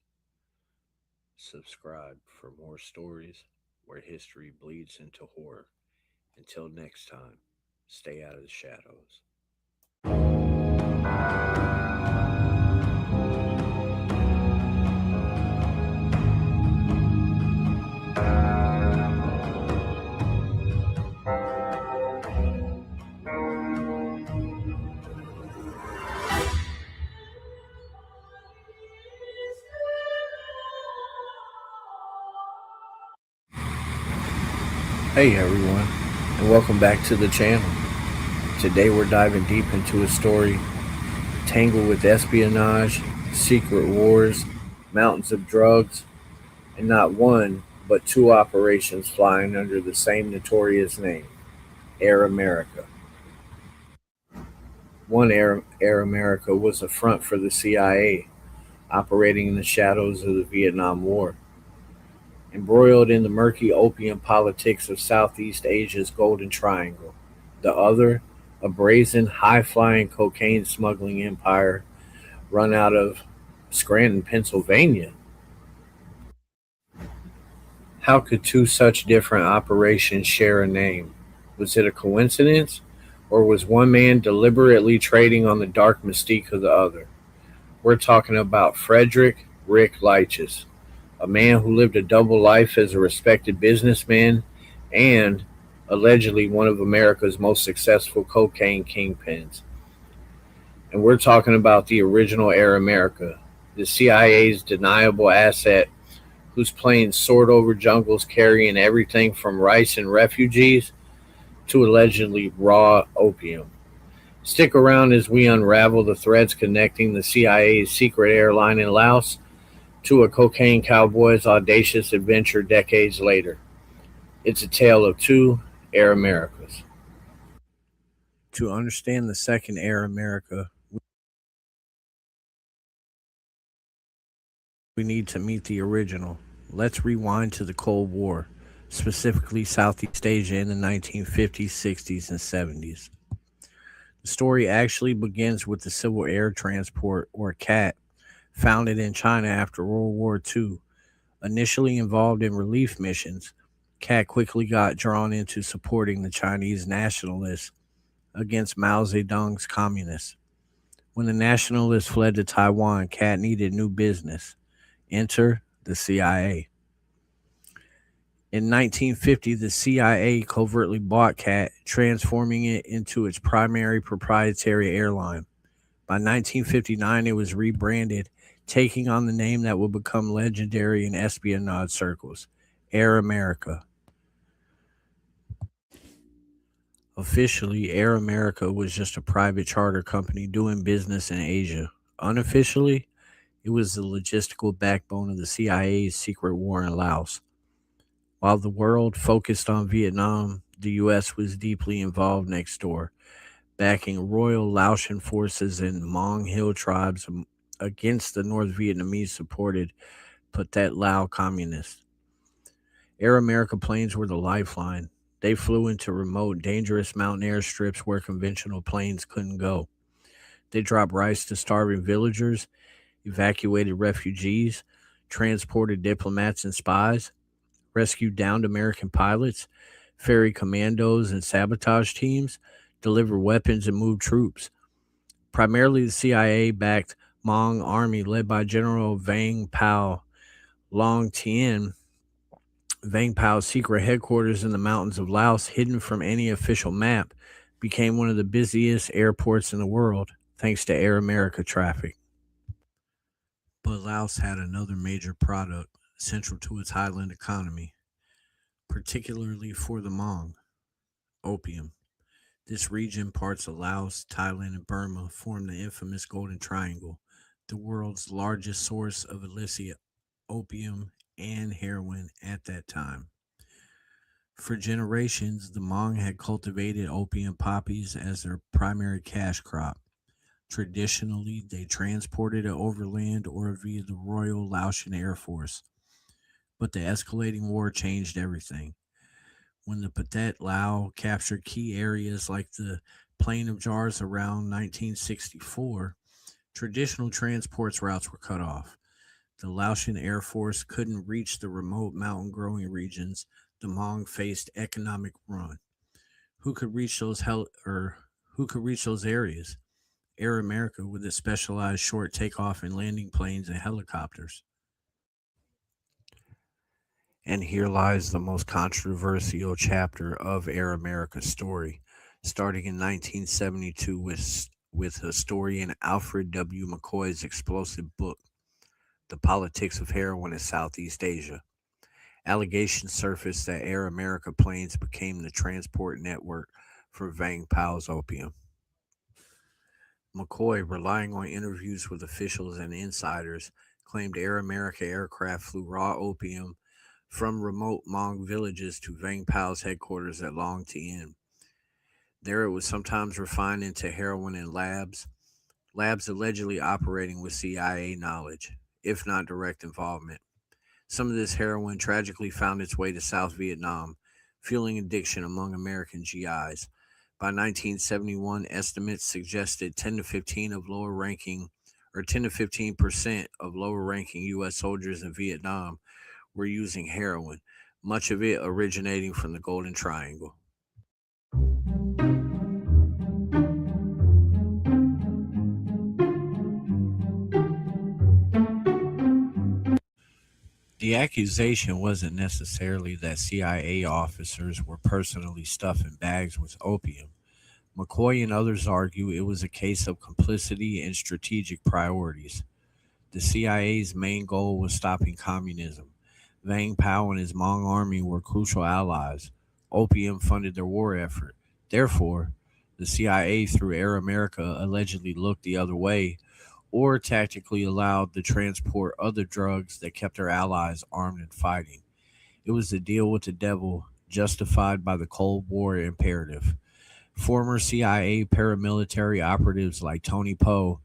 Subscribe for more stories where history bleeds into horror. Until next time, stay out of the shadows. Hey everyone, and welcome back to the channel. Today we're diving deep into a story tangled with espionage, secret wars, mountains of drugs, and not one, but two operations flying under the same notorious name, Air America. One Air America was a front for the CIA, operating in the shadows of the Vietnam War. Embroiled in the murky opium politics of Southeast Asia's Golden Triangle. The other, a brazen, high flying cocaine smuggling empire run out of Scranton, Pennsylvania. How could two such different operations share a name? Was it a coincidence? Or was one man deliberately trading on the dark mystique of the other? We're talking about Frederick Rick Leiches, a man who lived a double life as a respected businessman and allegedly one of America's most successful cocaine kingpins. And we're talking about the original Air America, the CIA's deniable asset whose planes soared over jungles carrying everything from rice and refugees to allegedly raw opium. Stick around as we unravel the threads connecting the CIA's secret airline in Laos to a cocaine cowboy's audacious adventure decades later. It's a tale of two Air Americas. To understand the second Air America, we need to meet the original. Let's rewind to the Cold War, specifically Southeast Asia in the 1950s, 60s, and 70s. The story actually begins with the Civil Air Transport, or CAT, founded in China after World War II. Initially involved in relief missions, CAT quickly got drawn into supporting the Chinese nationalists against Mao Zedong's communists. When the nationalists fled to Taiwan, CAT needed new business. Enter the CIA. In 1950, the CIA covertly bought CAT, transforming it into its primary proprietary airline. By 1959, it was rebranded, taking on the name that would become legendary in espionage circles, Air America. Officially, Air America was just a private charter company doing business in Asia. Unofficially, it was the logistical backbone of the CIA's secret war in Laos. While the world focused on Vietnam, the U.S. was deeply involved next door, backing Royal Laotian forces and Hmong hill tribes against the North Vietnamese supported Pathet Lao communists. Air America planes were the lifeline. They flew into remote, dangerous mountain airstrips where conventional planes couldn't go. They dropped rice to starving villagers, evacuated refugees, transported diplomats and spies, rescued downed American pilots, ferried commandos and sabotage teams, delivered weapons and moved troops. Primarily the CIA backed Hmong army led by General Vang Pao Long Tien. Vang Pao's secret headquarters in the mountains of Laos, hidden from any official map, became one of the busiest airports in the world thanks to Air America traffic. But Laos had another major product central to its highland economy, particularly for the Hmong: opium. This region, parts of Laos, Thailand, and Burma, form the infamous Golden Triangle, the world's largest source of illicit opium and heroin at that time. For generations, the Hmong had cultivated opium poppies as their primary cash crop. Traditionally, they transported it overland or via the Royal Laotian Air Force. But the escalating war changed everything. When the Pathet Lao captured key areas like the Plain of Jars around 1964, traditional transport routes were cut off. The Laotian Air Force couldn't reach the remote mountain growing regions. The Hmong faced economic ruin. Who could reach who could reach those areas? Air America with its specialized short takeoff and landing planes and helicopters. And here lies the most controversial chapter of Air America's story, starting in 1972 with historian Alfred W. McCoy's explosive book, The Politics of Heroin in Southeast Asia. Allegations surfaced that Air America planes became the transport network for Vang Pao's opium. McCoy, relying on interviews with officials and insiders, claimed Air America aircraft flew raw opium from remote Hmong villages to Vang Pao's headquarters at Long Tien. There it was sometimes refined into heroin in labs allegedly operating with CIA knowledge, if not direct involvement. Some of this heroin tragically found its way to South Vietnam, fueling addiction among American GIs. By 1971, estimates suggested 10 to 15% of lower ranking US soldiers in Vietnam were using heroin, much of it originating from the Golden Triangle. The accusation wasn't necessarily that CIA officers were personally stuffing bags with opium. McCoy and others argue it was a case of complicity and strategic priorities. The CIA's main goal was stopping communism. Vang Pao and his Hmong army were crucial allies. Opium funded their war effort. Therefore, the CIA, through Air America, allegedly looked the other way or tactically allowed the transport other drugs that kept their allies armed and fighting. It was a deal with the devil, justified by the Cold War imperative. Former CIA paramilitary operatives like Tony Poe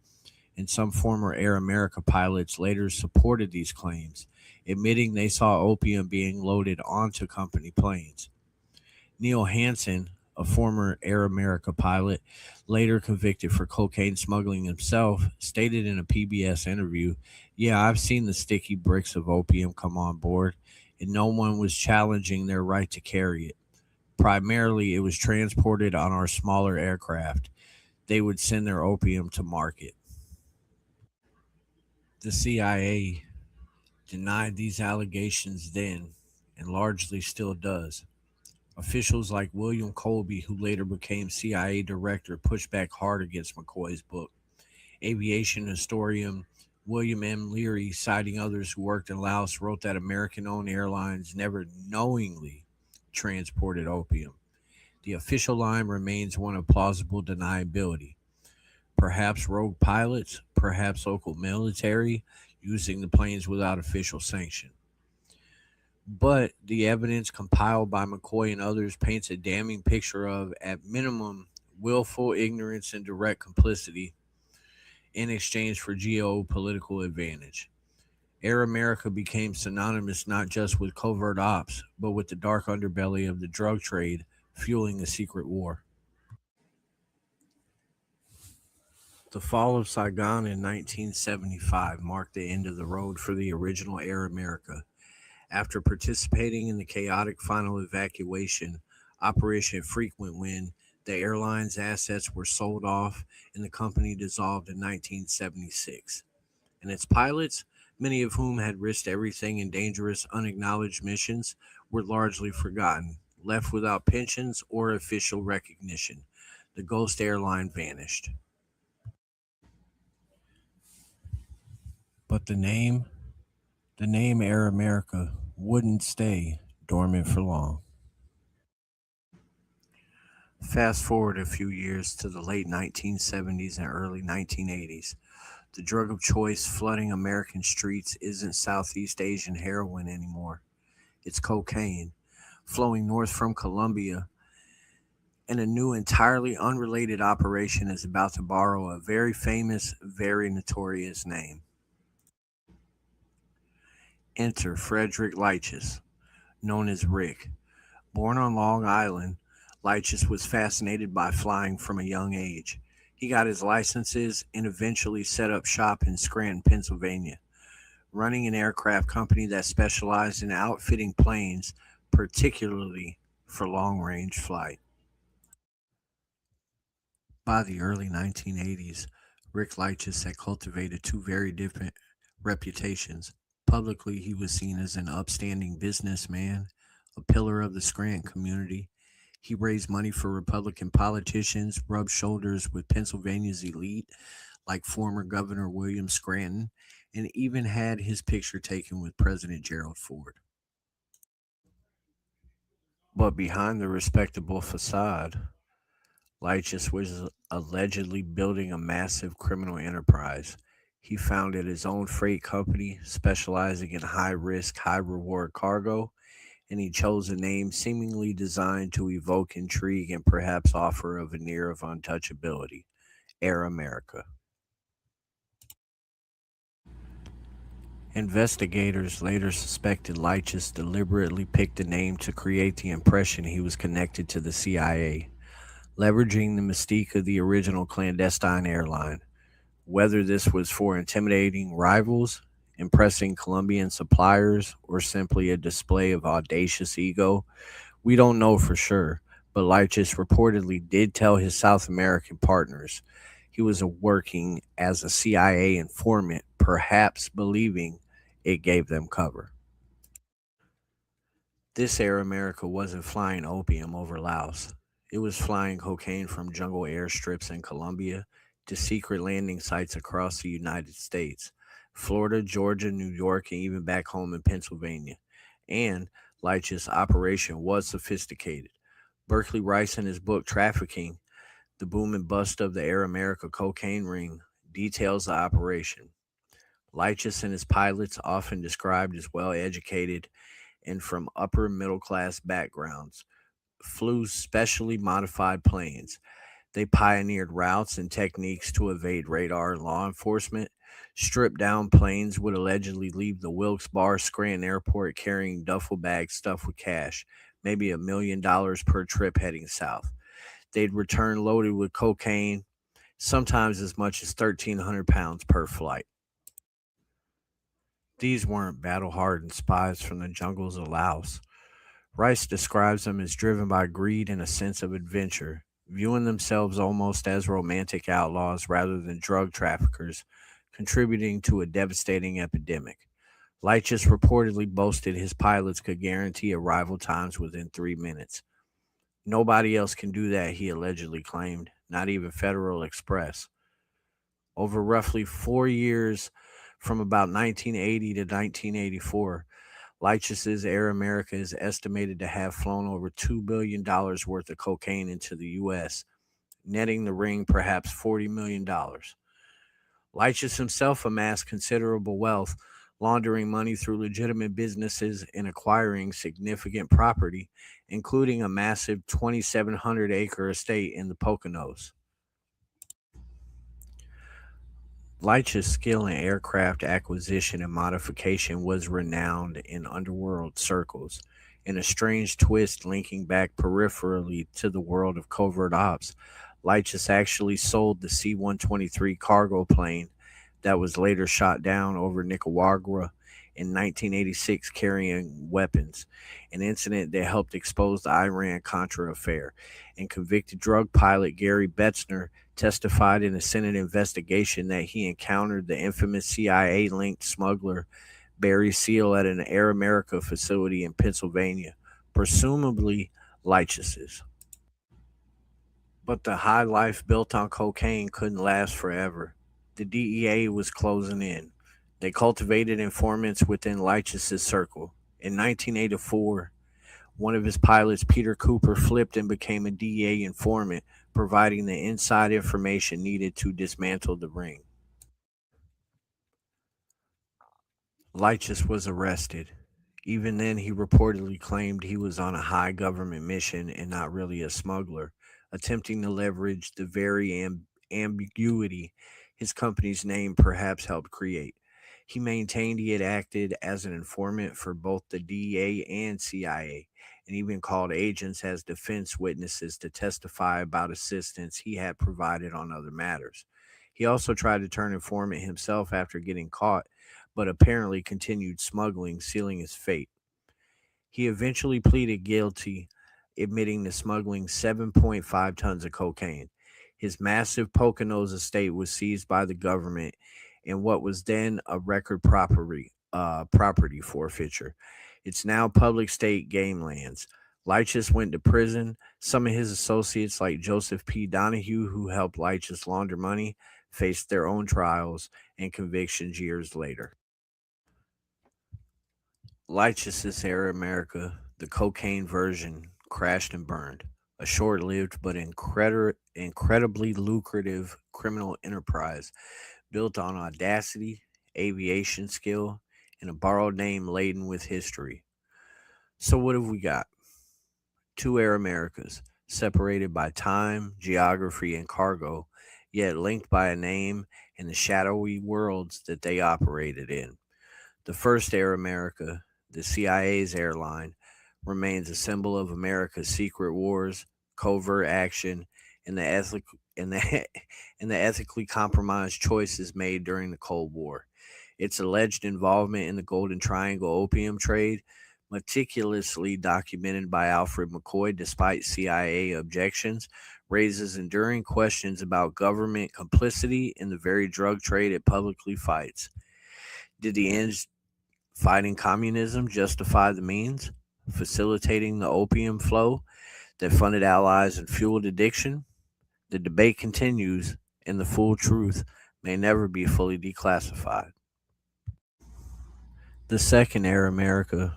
and some former Air America pilots later supported these claims, admitting they saw opium being loaded onto company planes. Neil Hansen, a former Air America pilot, later convicted for cocaine smuggling himself, stated in a PBS interview, "Yeah, I've seen the sticky bricks of opium come on board, and no one was challenging their right to carry it. Primarily, it was transported on our smaller aircraft. They would send their opium to market." The CIA denied these allegations then and largely still does. Officials like William Colby, who later became CIA director, pushed back hard against McCoy's book. Aviation historian William M. Leary, citing others who worked in Laos, wrote that American owned airlines never knowingly transported opium. The official line remains one of plausible deniability. Perhaps rogue pilots, perhaps local military using the planes without official sanction. But the evidence compiled by McCoy and others paints a damning picture of, at minimum, willful ignorance and direct complicity in exchange for geopolitical advantage. Air America became synonymous not just with covert ops, but with the dark underbelly of the drug trade fueling the secret war. The fall of Saigon in 1975 marked the end of the road for the original Air America. After participating in the chaotic final evacuation, Operation Frequent Wind, the airline's assets were sold off and the company dissolved in 1976. And its pilots, many of whom had risked everything in dangerous, unacknowledged missions, were largely forgotten, left without pensions or official recognition. The ghost airline vanished. But the name Air America wouldn't stay dormant for long. Fast forward a few years to the late 1970s and early 1980s. The drug of choice flooding American streets isn't Southeast Asian heroin anymore. It's cocaine. flowing north from Colombia, and a new, entirely unrelated operation is about to borrow a very famous, very notorious name. Enter Frederick Leitchis, known as Rick. Born on Long Island, Leitchis was fascinated by flying from a young age. He got his licenses and eventually set up shop in Scranton, Pennsylvania, running an aircraft company that specialized in outfitting planes, particularly for long range flight. By the early 1980s, Rick Leitchis had cultivated two very different reputations. Publicly, he was seen as an upstanding businessman, a pillar of the Scranton community. He raised money for Republican politicians, rubbed shoulders with Pennsylvania's elite, like former Governor William Scranton, and even had his picture taken with President Gerald Ford. But behind the respectable facade, Lychus was allegedly building a massive criminal enterprise. He founded his own freight company specializing in high risk, high reward cargo, and he chose a name seemingly designed to evoke intrigue and perhaps offer a veneer of untouchability: Air America. Investigators later suspected Lychus deliberately picked a name to create the impression he was connected to the CIA, leveraging the mystique of the original clandestine airline. Whether this was for intimidating rivals, impressing Colombian suppliers, or simply a display of audacious ego, we don't know for sure. But Lychis reportedly did tell his South American partners he was working as a CIA informant, perhaps believing it gave them cover. This Air America wasn't flying opium over Laos. It was flying cocaine from jungle airstrips in Colombia to secret landing sites across the United States, Florida, Georgia, New York, and even back home in Pennsylvania. And Lych's operation was sophisticated. Berkeley Rice, in his book Trafficking, The Boom and Bust of the Air America Cocaine Ring, details the operation. Lychus and his pilots, often described as well educated and from upper middle class backgrounds, flew specially modified planes. They pioneered routes and techniques to evade radar and law enforcement. Stripped down planes would allegedly leave the Wilkes-Barre Scranton Airport carrying duffel bags stuffed with cash, maybe $1 million per trip heading south. They'd return loaded with cocaine, sometimes as much as 1,300 pounds per flight. These weren't battle hardened spies from the jungles of Laos. Rice describes them as driven by greed and a sense of adventure, viewing themselves almost as romantic outlaws rather than drug traffickers, contributing to a devastating epidemic. Lychus reportedly boasted his pilots could guarantee arrival times within 3 minutes. Nobody else can do that, he allegedly claimed, not even Federal Express. Over roughly 4 years, from about 1980 to 1984, Lychus's Air America is estimated to have flown over $2 billion worth of cocaine into the U.S., netting the ring perhaps $40 million. Lychus himself amassed considerable wealth, laundering money through legitimate businesses and acquiring significant property, including a massive 2,700-acre estate in the Poconos. Leitch's skill in aircraft acquisition and modification was renowned in underworld circles, in a strange twist linking back peripherally to the world of covert ops. Leitch's actually sold the C 123 cargo plane that was later shot down over Nicaragua in 1986 carrying weapons, an incident that helped expose the Iran Contra affair. And convicted drug pilot Gary Betzner testified in a Senate investigation that he encountered the infamous CIA linked smuggler Barry Seal at an Air America facility in Pennsylvania, presumably Lychus's. But the high life built on cocaine couldn't last forever. The DEA was closing in. They cultivated informants within Lychus's circle. In 1984, one of his pilots, Peter Cooper, flipped and became a DEA informant, providing the inside information needed to dismantle the ring. Lychus was arrested. Even then, he reportedly claimed he was on a high government mission and not really a smuggler, attempting to leverage the very ambiguity his company's name perhaps helped create. He maintained he had acted as an informant for both the DEA and CIA, and even called agents as defense witnesses to testify about assistance he had provided on other matters. He also tried to turn informant himself after getting caught, but apparently continued smuggling, sealing his fate. He eventually pleaded guilty, admitting to smuggling 7.5 tons of cocaine. His massive Poconos estate was seized by the government in what was then a record property forfeiture. It's now public state game lands. Lychus went to prison. Some of his associates, like Joseph P. Donahue, who helped Lychus launder money, faced their own trials and convictions years later. Lychus's Air America, the cocaine version, crashed and burned. A short lived but incredibly lucrative criminal enterprise built on audacity, aviation skill, and a borrowed name laden with history. So, what have we got? Two Air Americas, separated by time, geography, and cargo, yet linked by a name and the shadowy worlds that they operated in. The first Air America, the CIA's airline, remains a symbol of America's secret wars, covert action, and and the, and the ethically compromised choices made during the Cold War. Its alleged involvement in the Golden Triangle opium trade, meticulously documented by Alfred McCoy despite CIA objections, raises enduring questions about government complicity in the very drug trade it publicly fights. Did the ends fighting communism justify the means, facilitating the opium flow that funded allies and fueled addiction? The debate continues, and the full truth may never be fully declassified. The second Air America,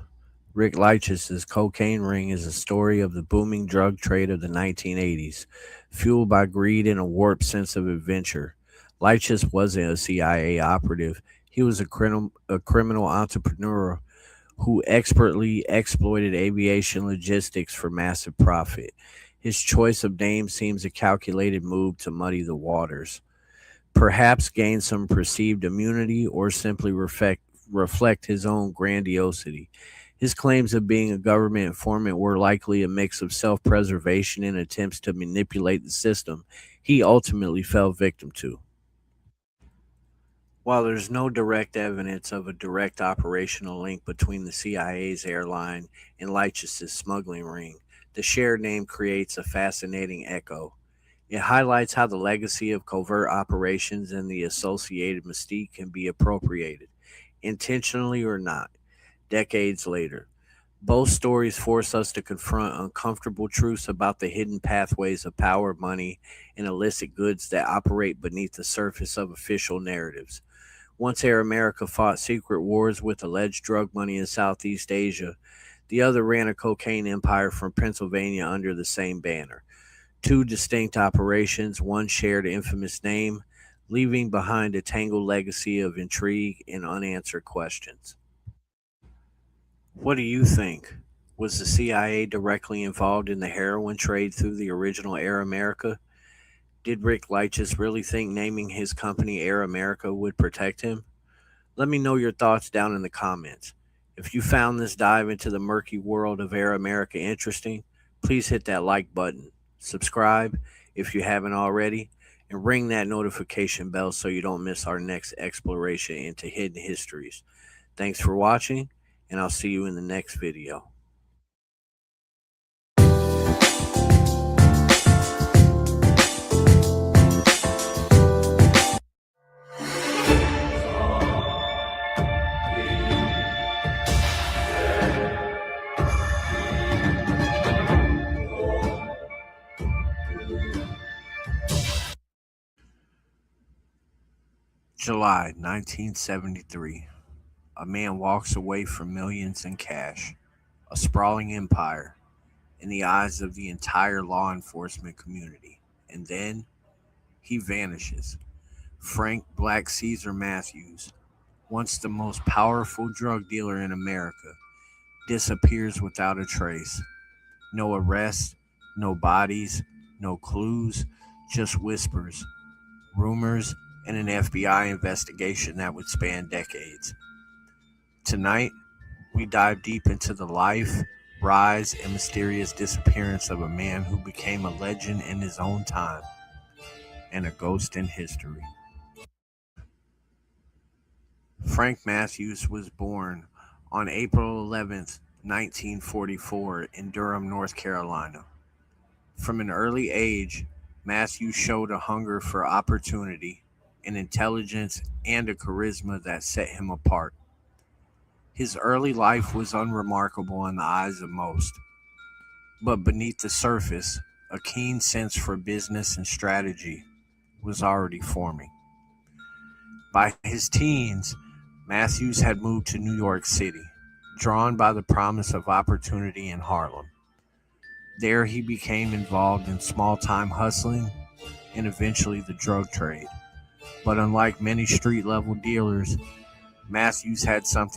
Rick Lych's cocaine ring, is a story of the booming drug trade of the 1980s, fueled by greed and a warped sense of adventure. Lychis wasn't a CIA operative. He was a criminal entrepreneur who expertly exploited aviation logistics for massive profit. His choice of name seems a calculated move to muddy the waters, perhaps gain some perceived immunity or simply reflect his own grandiosity. His claims of being a government informant were likely a mix of self preservation and attempts to manipulate the system he ultimately fell victim to. While there's no direct evidence of a direct operational link between the CIA's airline and Lych's smuggling ring, the shared name creates a fascinating echo. It highlights how the legacy of covert operations and the associated mystique can be appropriated, intentionally or not, decades later. Both stories force us to confront uncomfortable truths about the hidden pathways of power, money, and illicit goods that operate beneath the surface of official narratives. Once Air America fought secret wars with alleged drug money in Southeast Asia, the other ran a cocaine empire from Pennsylvania under the same banner. Two distinct operations, one shared infamous name, leaving behind a tangled legacy of intrigue and unanswered questions. What do you think? Was the CIA directly involved in the heroin trade through the original Air America? Did Rick Lychis really think naming his company Air America would protect him? Let me know your thoughts down in the comments. If you found this dive into the murky world of Air America interesting, please hit that like button, subscribe if you haven't already, and ring that notification bell so you don't miss our next exploration into hidden histories. Thanks for watching, and I'll see you in the next video. July 1973. A man walks away from millions in cash, a sprawling empire, in the eyes of the entire law enforcement community. And then he vanishes. Frank Black Caesar Matthews, once the most powerful drug dealer in America, disappears without a trace. No arrests, no bodies, no clues, just whispers, rumors, and an FBI investigation that would span decades. Tonight, we dive deep into the life, rise, and mysterious disappearance of a man who became a legend in his own time and a ghost in history. Frank Matthews was born on April 11th, 1944, in Durham, North Carolina. From an early age, Matthews showed a hunger for opportunity, an intelligence, and a charisma that set him apart. His early life was unremarkable in the eyes of most, but beneath the surface, a keen sense for business and strategy was already forming. By his teens, Matthews had moved to New York City, drawn by the promise of opportunity in Harlem. There, he became involved in small time hustling and eventually the drug trade. But unlike many street level dealers, Matthews had something